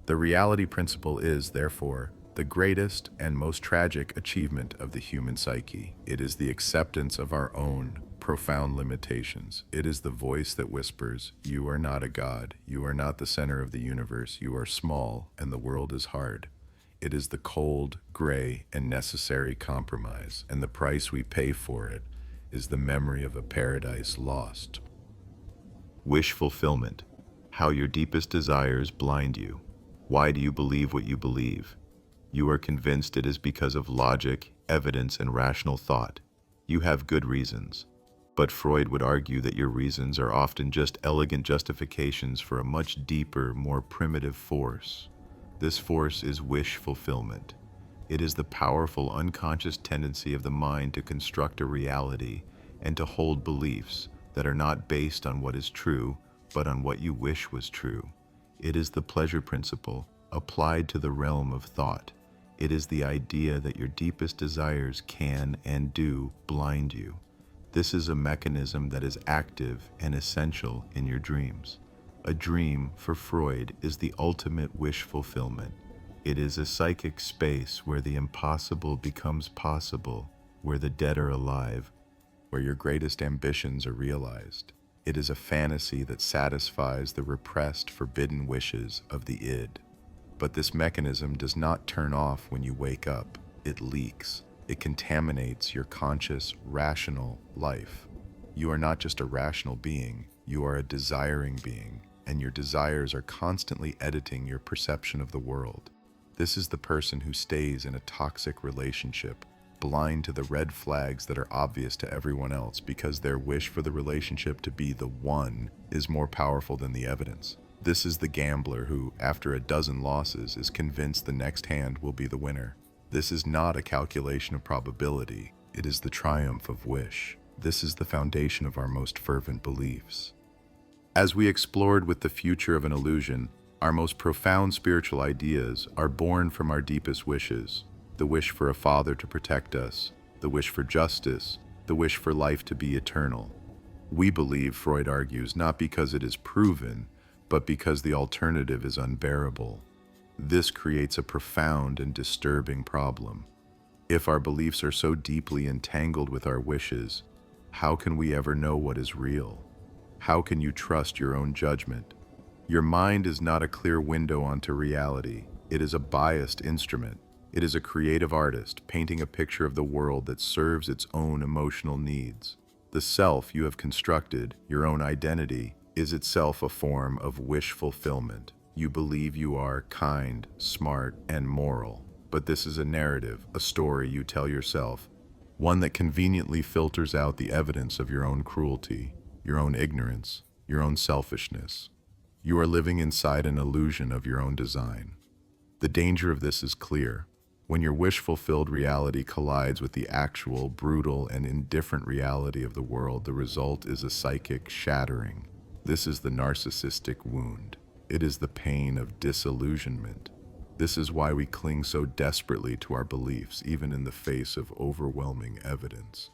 The reality principle is, therefore, the greatest and most tragic achievement of the human psyche. It is the acceptance of our own profound limitations. It is the voice that whispers, "You are not a god. You are not the center of the universe. You are small, and the world is hard." It is the cold, gray, and necessary compromise, and the price we pay for it is the memory of a paradise lost. Wish fulfillment. How your deepest desires blind you. Why do you believe what you believe? You are convinced it is because of logic, evidence, and rational thought. You have good reasons. But Freud would argue that your reasons are often just elegant justifications for a much deeper, more primitive force. This force is wish fulfillment. It is the powerful unconscious tendency of the mind to construct a reality and to hold beliefs that are not based on what is true, but on what you wish was true. It is the pleasure principle applied to the realm of thought. It is the idea that your deepest desires can and do blind you. This is a mechanism that is active and essential in your dreams. A dream, for Freud, is the ultimate wish fulfillment. It is a psychic space where the impossible becomes possible, where the dead are alive, where your greatest ambitions are realized. It is a fantasy that satisfies the repressed, forbidden wishes of the id. But this mechanism does not turn off when you wake up. It leaks. It contaminates your conscious, rational life. You are not just a rational being, you are a desiring being, and your desires are constantly editing your perception of the world. This is the person who stays in a toxic relationship, blind to the red flags that are obvious to everyone else because their wish for the relationship to be the one is more powerful than the evidence. This is the gambler who, after a dozen losses, is convinced the next hand will be the winner. This is not a calculation of probability, it is the triumph of wish. This is the foundation of our most fervent beliefs. As we explored with the future of an illusion, our most profound spiritual ideas are born from our deepest wishes. The wish for a father to protect us, the wish for justice, the wish for life to be eternal. We believe, Freud argues, not because it is proven, but because the alternative is unbearable. This creates a profound and disturbing problem. If our beliefs are so deeply entangled with our wishes, how can we ever know what is real? How can you trust your own judgment? Your mind is not a clear window onto reality. It is a biased instrument. It is a creative artist painting a picture of the world that serves its own emotional needs. The self you have constructed, your own identity, is itself a form of wish fulfillment. You believe you are kind, smart, and moral, but this is a narrative, a story you tell yourself, one that conveniently filters out the evidence of your own cruelty, your own ignorance, your own selfishness. You are living inside an illusion of your own design. The danger of this is clear. When your wish-fulfilled reality collides with the actual, brutal, and indifferent reality of the world, the result is a psychic shattering. This is the narcissistic wound. It is the pain of disillusionment. This is why we cling so desperately to our beliefs, even in the face of overwhelming evidence.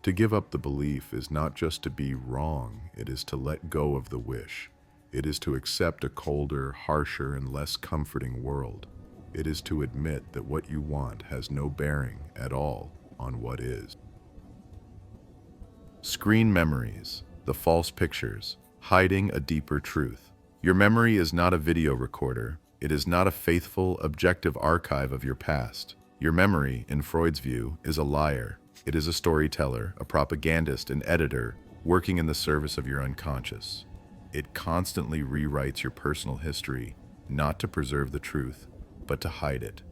To give up the belief is not just to be wrong, it is to let go of the wish. It is to accept a colder, harsher, and less comforting world. It is to admit that what you want has no bearing at all on what is. Screen memories, the false pictures, hiding a deeper truth. Your memory is not a video recorder. It is not a faithful, objective archive of your past. Your memory, in Freud's view, is a liar. It is a storyteller, a propagandist, an editor, working in the service of your unconscious. It constantly rewrites your personal history, not to preserve the truth, but to hide it.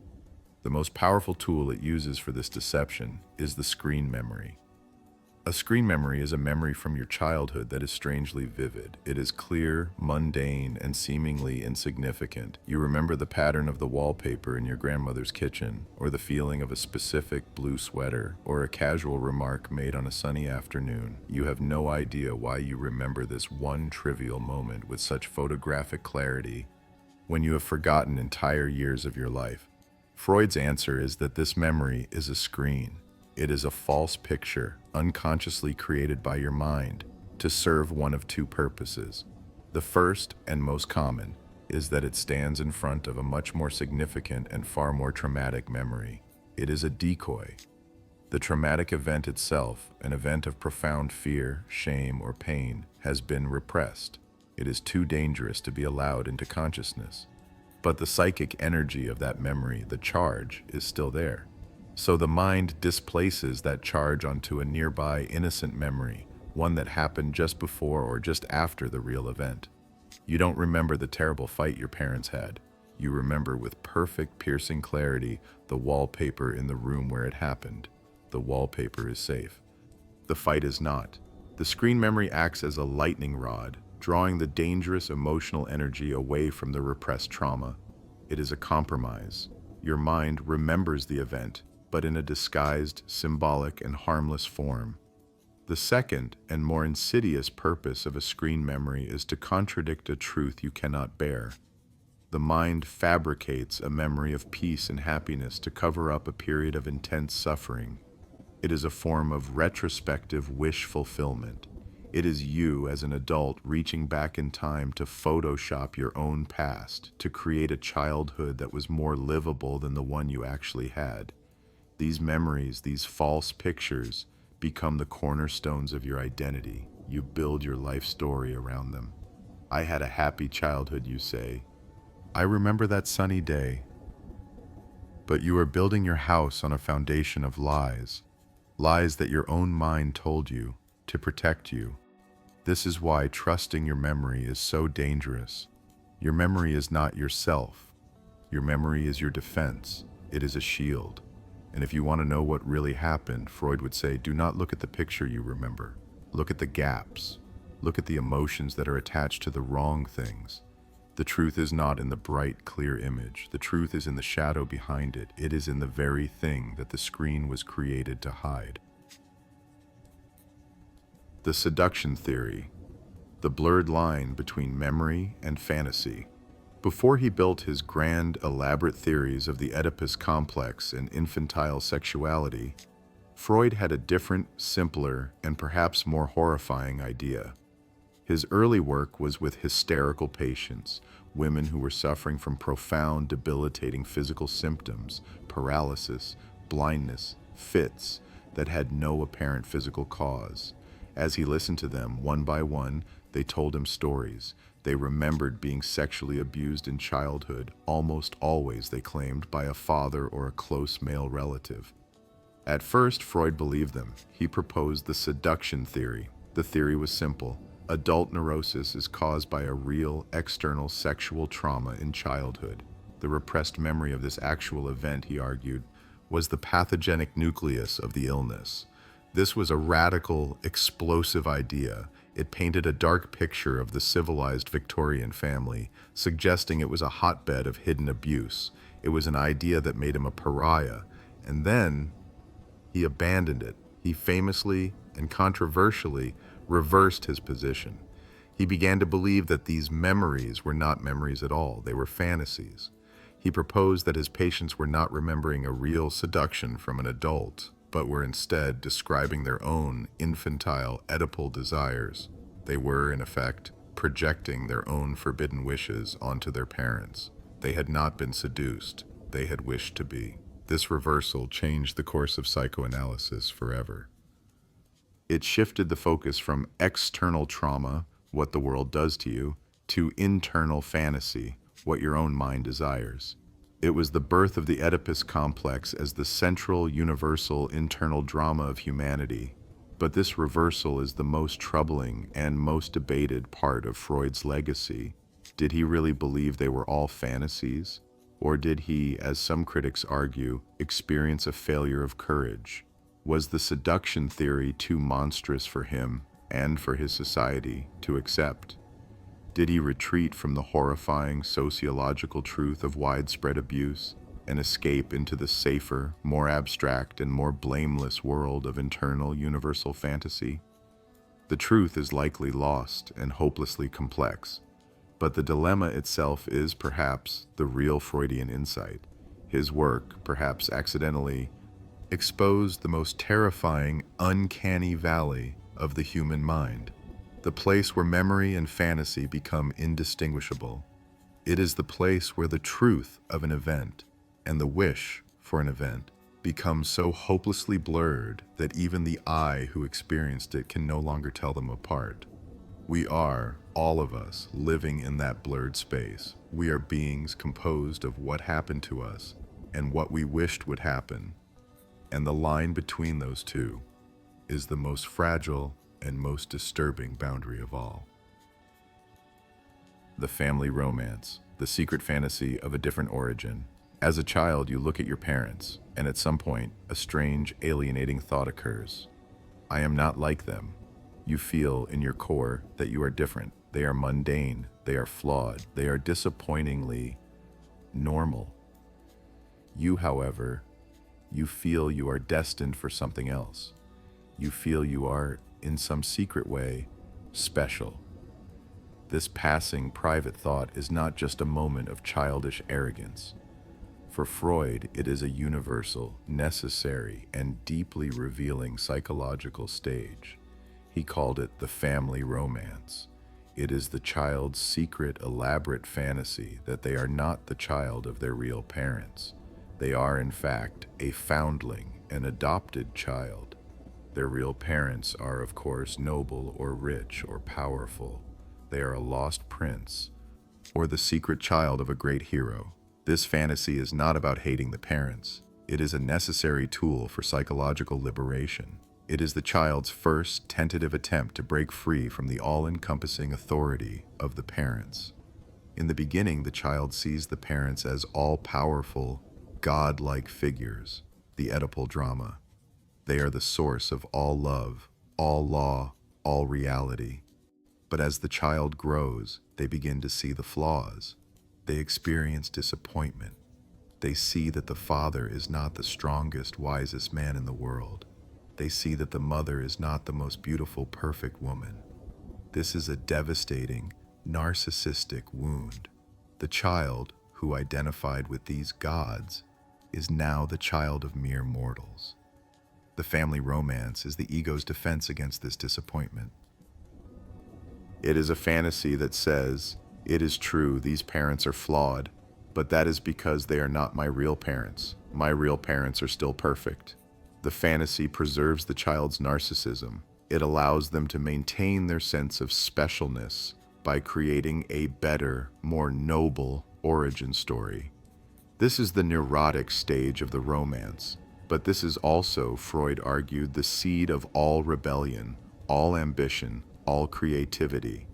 The most powerful tool it uses for this deception is the screen memory. A screen memory is a memory from your childhood that is strangely vivid. It is clear, mundane, and seemingly insignificant. You remember the pattern of the wallpaper in your grandmother's kitchen, or the feeling of a specific blue sweater, or a casual remark made on a sunny afternoon. You have no idea why you remember this one trivial moment with such photographic clarity when you have forgotten entire years of your life. Freud's answer is that this memory is a screen. It is a false picture, unconsciously created by your mind, to serve one of two purposes. The first, and most common, is that it stands in front of a much more significant and far more traumatic memory. It is a decoy. The traumatic event itself, an event of profound fear, shame, or pain, has been repressed. It is too dangerous to be allowed into consciousness. But the psychic energy of that memory, the charge, is still there. So the mind displaces that charge onto a nearby innocent memory, one that happened just before or just after the real event. You don't remember the terrible fight your parents had. You remember with perfect, piercing clarity the wallpaper in the room where it happened. The wallpaper is safe. The fight is not. The screen memory acts as a lightning rod, drawing the dangerous emotional energy away from the repressed trauma. It is a compromise. Your mind remembers the event, but in a disguised, symbolic, and harmless form. The second and more insidious purpose of a screen memory is to contradict a truth you cannot bear. The mind fabricates a memory of peace and happiness to cover up a period of intense suffering. It is a form of retrospective wish fulfillment. It is you as an adult reaching back in time to Photoshop your own past, to create a childhood that was more livable than the one you actually had. These memories, these false pictures, become the cornerstones of your identity. You build your life story around them. I had a happy childhood, you say. I remember that sunny day. But you are building your house on a foundation of lies. Lies that your own mind told you to protect you. This is why trusting your memory is so dangerous. Your memory is not yourself. Your memory is your defense. It is a shield. And if you want to know what really happened, Freud would say, do not look at the picture you remember. Look at the gaps. Look at the emotions that are attached to the wrong things. The truth is not in the bright, clear image. The truth is in the shadow behind it. It is in the very thing that the screen was created to hide. The seduction theory, the blurred line between memory and fantasy. Before he built his grand, elaborate theories of the Oedipus complex and infantile sexuality, Freud had a different, simpler, and perhaps more horrifying idea. His early work was with hysterical patients, women who were suffering from profound, debilitating physical symptoms, paralysis, blindness, fits that had no apparent physical cause. As he listened to them, one by one, they told him stories. They remembered being sexually abused in childhood, almost always, they claimed, by a father or a close male relative. At first, Freud believed them. He proposed the seduction theory. The theory was simple. Adult neurosis is caused by a real, external sexual trauma in childhood. The repressed memory of this actual event, he argued, was the pathogenic nucleus of the illness. This was a radical, explosive idea. It painted a dark picture of the civilized Victorian family, suggesting it was a hotbed of hidden abuse. It was an idea that made him a pariah. And then he abandoned it. He famously and controversially reversed his position. He began to believe that these memories were not memories at all. They were fantasies. He proposed that his patients were not remembering a real seduction from an adult, but were instead describing their own infantile, Oedipal desires. They were, in effect, projecting their own forbidden wishes onto their parents. They had not been seduced. They had wished to be. This reversal changed the course of psychoanalysis forever. It shifted the focus from external trauma, what the world does to you, to internal fantasy, what your own mind desires. It was the birth of the Oedipus complex as the central, universal, internal drama of humanity. But this reversal is the most troubling and most debated part of Freud's legacy. Did he really believe they were all fantasies? Or did he, as some critics argue, experience a failure of courage? Was the seduction theory too monstrous for him and for his society to accept? Did he retreat from the horrifying sociological truth of widespread abuse and escape into the safer, more abstract, and more blameless world of internal universal fantasy? The truth is likely lost and hopelessly complex, but the dilemma itself is perhaps the real Freudian insight. His work, perhaps accidentally, exposed the most terrifying, uncanny valley of the human mind, the place where memory and fantasy become indistinguishable. It is the place where the truth of an event and the wish for an event become so hopelessly blurred that even the I who experienced it can no longer tell them apart. We are, all of us, living in that blurred space. We are beings composed of what happened to us and what we wished would happen. And the line between those two is the most fragile and most disturbing boundary of all. The family romance, the secret fantasy of a different origin. As a child, you look at your parents, and at some point, a strange, alienating thought occurs. I am not like them. You feel in your core that you are different. They are mundane. They are flawed. They are disappointingly normal. You, however, you feel you are destined for something else. You feel you are in some secret way, special. This passing private thought is not just a moment of childish arrogance. For Freud, it is a universal, necessary, and deeply revealing psychological stage. He called it the family romance. It is the child's secret, elaborate fantasy that they are not the child of their real parents. They are, in fact, a foundling, an adopted child. Their real parents are, of course, noble or rich or powerful. They are a lost prince, or the secret child of a great hero. This fantasy is not about hating the parents. It is a necessary tool for psychological liberation. It is the child's first tentative attempt to break free from the all-encompassing authority of the parents. In the beginning, the child sees the parents as all-powerful, God-like figures, the Oedipal drama. They are the source of all love, all law, all reality. But as the child grows, they begin to see the flaws. They experience disappointment. They see that the father is not the strongest, wisest man in the world. They see that the mother is not the most beautiful, perfect woman. This is a devastating, narcissistic wound. The child, who identified with these gods, is now the child of mere mortals. The family romance is the ego's defense against this disappointment. It is a fantasy that says, it is true, these parents are flawed, but that is because they are not my real parents. My real parents are still perfect. The fantasy preserves the child's narcissism. It allows them to maintain their sense of specialness by creating a better, more noble origin story. This is the neurotic stage of the romance, but this is also, Freud argued, the seed of all rebellion, all ambition, all creativity.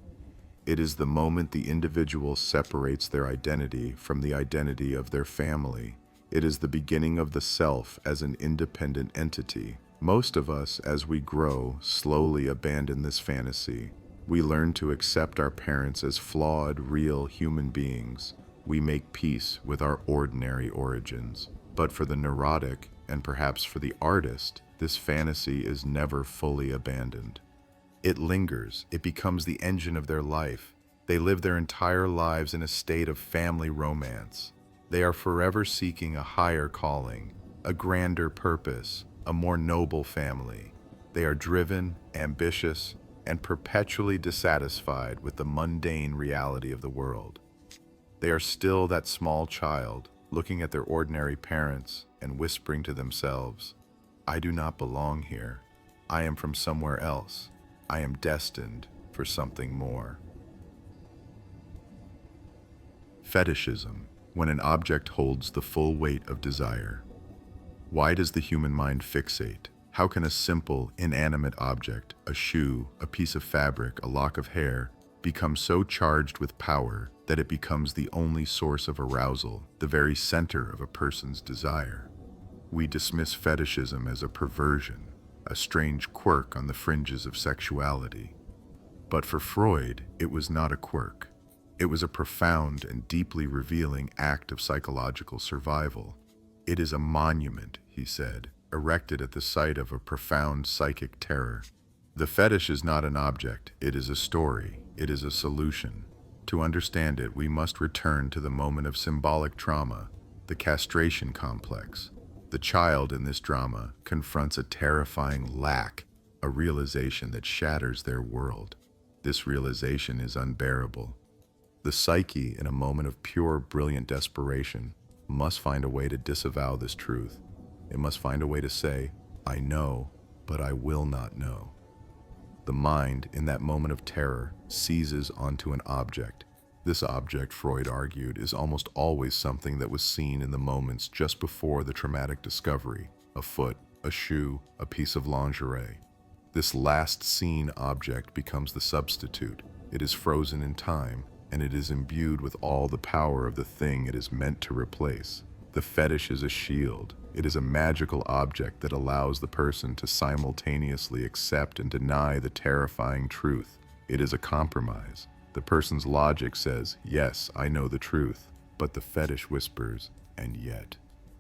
It is the moment the individual separates their identity from the identity of their family. It is the beginning of the self as an independent entity. Most of us, as we grow, slowly abandon this fantasy. We learn to accept our parents as flawed, real human beings. We make peace with our ordinary origins. But for the neurotic, and perhaps for the artist, this fantasy is never fully abandoned. It lingers. It becomes the engine of their life. They live their entire lives in a state of family romance. They are forever seeking a higher calling, a grander purpose, a more noble family. They are driven, ambitious, and perpetually dissatisfied with the mundane reality of the world. They are still that small child, looking at their ordinary parents and whispering to themselves, I do not belong here. I am from somewhere else. I am destined for something more. Fetishism, when an object holds the full weight of desire. Why does the human mind fixate? How can a simple, inanimate object, a shoe, a piece of fabric, a lock of hair, become so charged with power that it becomes the only source of arousal, the very center of a person's desire? We dismiss fetishism as a perversion, a strange quirk on the fringes of sexuality. But for Freud, it was not a quirk. It was a profound and deeply revealing act of psychological survival. It is a monument, he said, erected at the site of a profound psychic terror. The fetish is not an object, it is a story, it is a solution. To understand it, we must return to the moment of symbolic trauma, the castration complex. The child in this drama confronts a terrifying lack, a realization that shatters their world. This realization is unbearable. The psyche, in a moment of pure, brilliant desperation, must find a way to disavow this truth. It must find a way to say, I know, but I will not know. The mind, in that moment of terror, seizes onto an object. This object, Freud argued, is almost always something that was seen in the moments just before the traumatic discovery: a foot, a shoe, a piece of lingerie. This last seen object becomes the substitute. It is frozen in time, and it is imbued with all the power of the thing it is meant to replace. The fetish is a shield. It is a magical object that allows the person to simultaneously accept and deny the terrifying truth. It is a compromise. The person's logic says, yes, I know the truth, but the fetish whispers, and yet,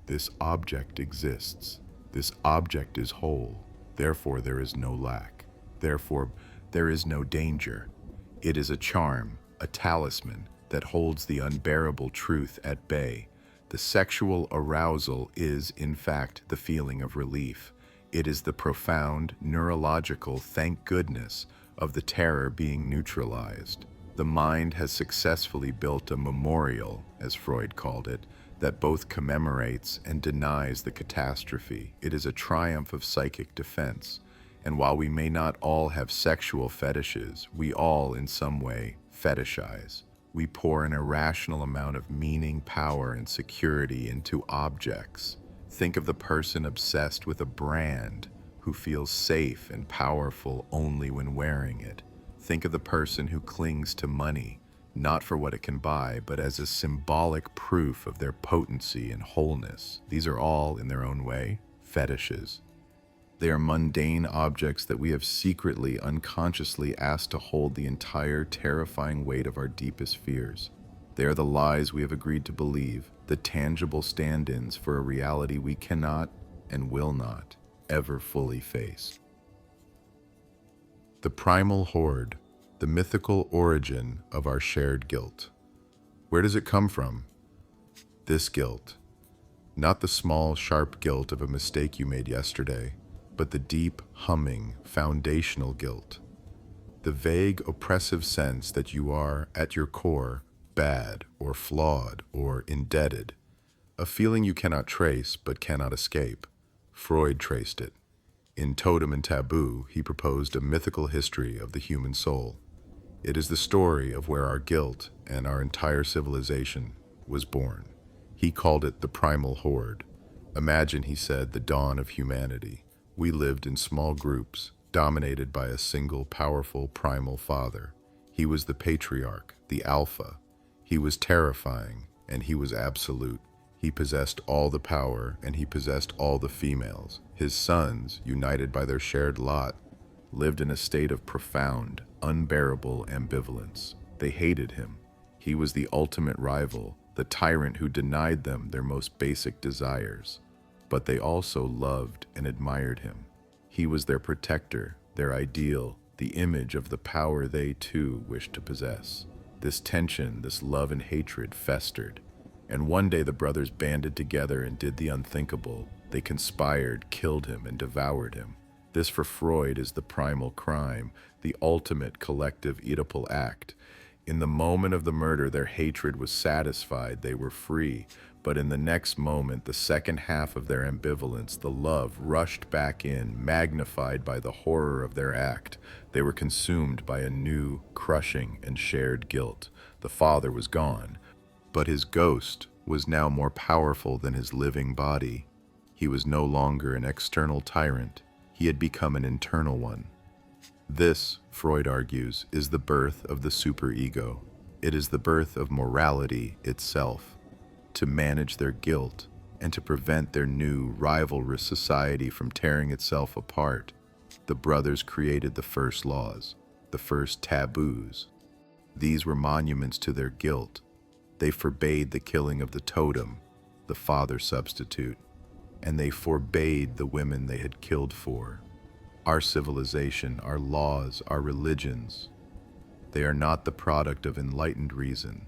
this object exists. This object is whole, therefore there is no lack. Therefore, there is no danger. It is a charm, a talisman that holds the unbearable truth at bay. The sexual arousal is, in fact, the feeling of relief. It is the profound, neurological thank goodness of the terror being neutralized. The mind has successfully built a memorial, as Freud called it, that both commemorates and denies the catastrophe. It is a triumph of psychic defense. And while we may not all have sexual fetishes, we all, in some way, fetishize. We pour an irrational amount of meaning, power, and security into objects. Think of the person obsessed with a brand who feels safe and powerful only when wearing it. Think of the person who clings to money, not for what it can buy, but as a symbolic proof of their potency and wholeness. These are all, in their own way, fetishes. They are mundane objects that we have secretly, unconsciously asked to hold the entire terrifying weight of our deepest fears. They are the lies we have agreed to believe, the tangible stand-ins for a reality we cannot and will not ever fully face. The primal horde, the mythical origin of our shared guilt. Where does it come from? This guilt, not the small, sharp guilt of a mistake you made yesterday, but the deep, humming, foundational guilt. The vague, oppressive sense that you are, at your core, bad or flawed or indebted. A feeling you cannot trace but cannot escape. Freud traced it. In Totem and Taboo, he proposed a mythical history of the human soul. It is the story of where our guilt and our entire civilization was born. He called it the primal horde. Imagine, he said, the dawn of humanity. We lived in small groups, dominated by a single powerful primal father. He was the patriarch, the alpha. He was terrifying, and he was absolute. He possessed all the power, and he possessed all the females. His sons, united by their shared lot, lived in a state of profound, unbearable ambivalence. They hated him. He was the ultimate rival, the tyrant who denied them their most basic desires. But they also loved and admired him. He was their protector, their ideal, the image of the power they too wished to possess. This tension, this love and hatred festered. And one day the brothers banded together and did the unthinkable. They conspired, killed him, and devoured him. This for Freud is the primal crime, the ultimate collective Oedipal act. In the moment of the murder, their hatred was satisfied, they were free. But in the next moment, the second half of their ambivalence, the love, rushed back in, magnified by the horror of their act. They were consumed by a new, crushing, and shared guilt. The father was gone, but his ghost was now more powerful than his living body. He was no longer an external tyrant. He had become an internal one. This, Freud argues, is the birth of the superego. It is the birth of morality itself. To manage their guilt and to prevent their new rivalrous society from tearing itself apart, the brothers created the first laws, the first taboos. These were monuments to their guilt. They forbade the killing of the totem, the father substitute, and they forbade the women they had killed for. Our civilization, our laws, our religions, they are not the product of enlightened reason.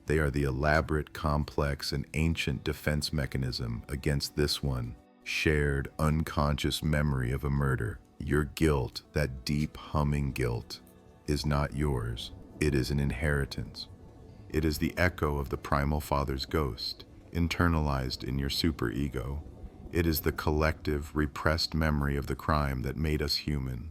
They are the elaborate, complex, and ancient defense mechanism against this one, shared, unconscious memory of a murder. Your guilt, that deep, humming guilt, is not yours. It is an inheritance. It is the echo of the primal father's ghost, internalized in your superego. It is the collective, repressed memory of the crime that made us human.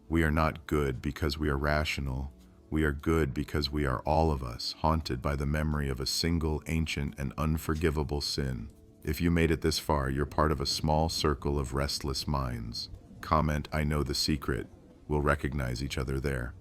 We are not good because we are rational. We are good because we are all of us haunted by the memory of a single ancient and unforgivable sin. If you made it this far, you're part of a small circle of restless minds. Comment, "I know the secret." We'll recognize each other there.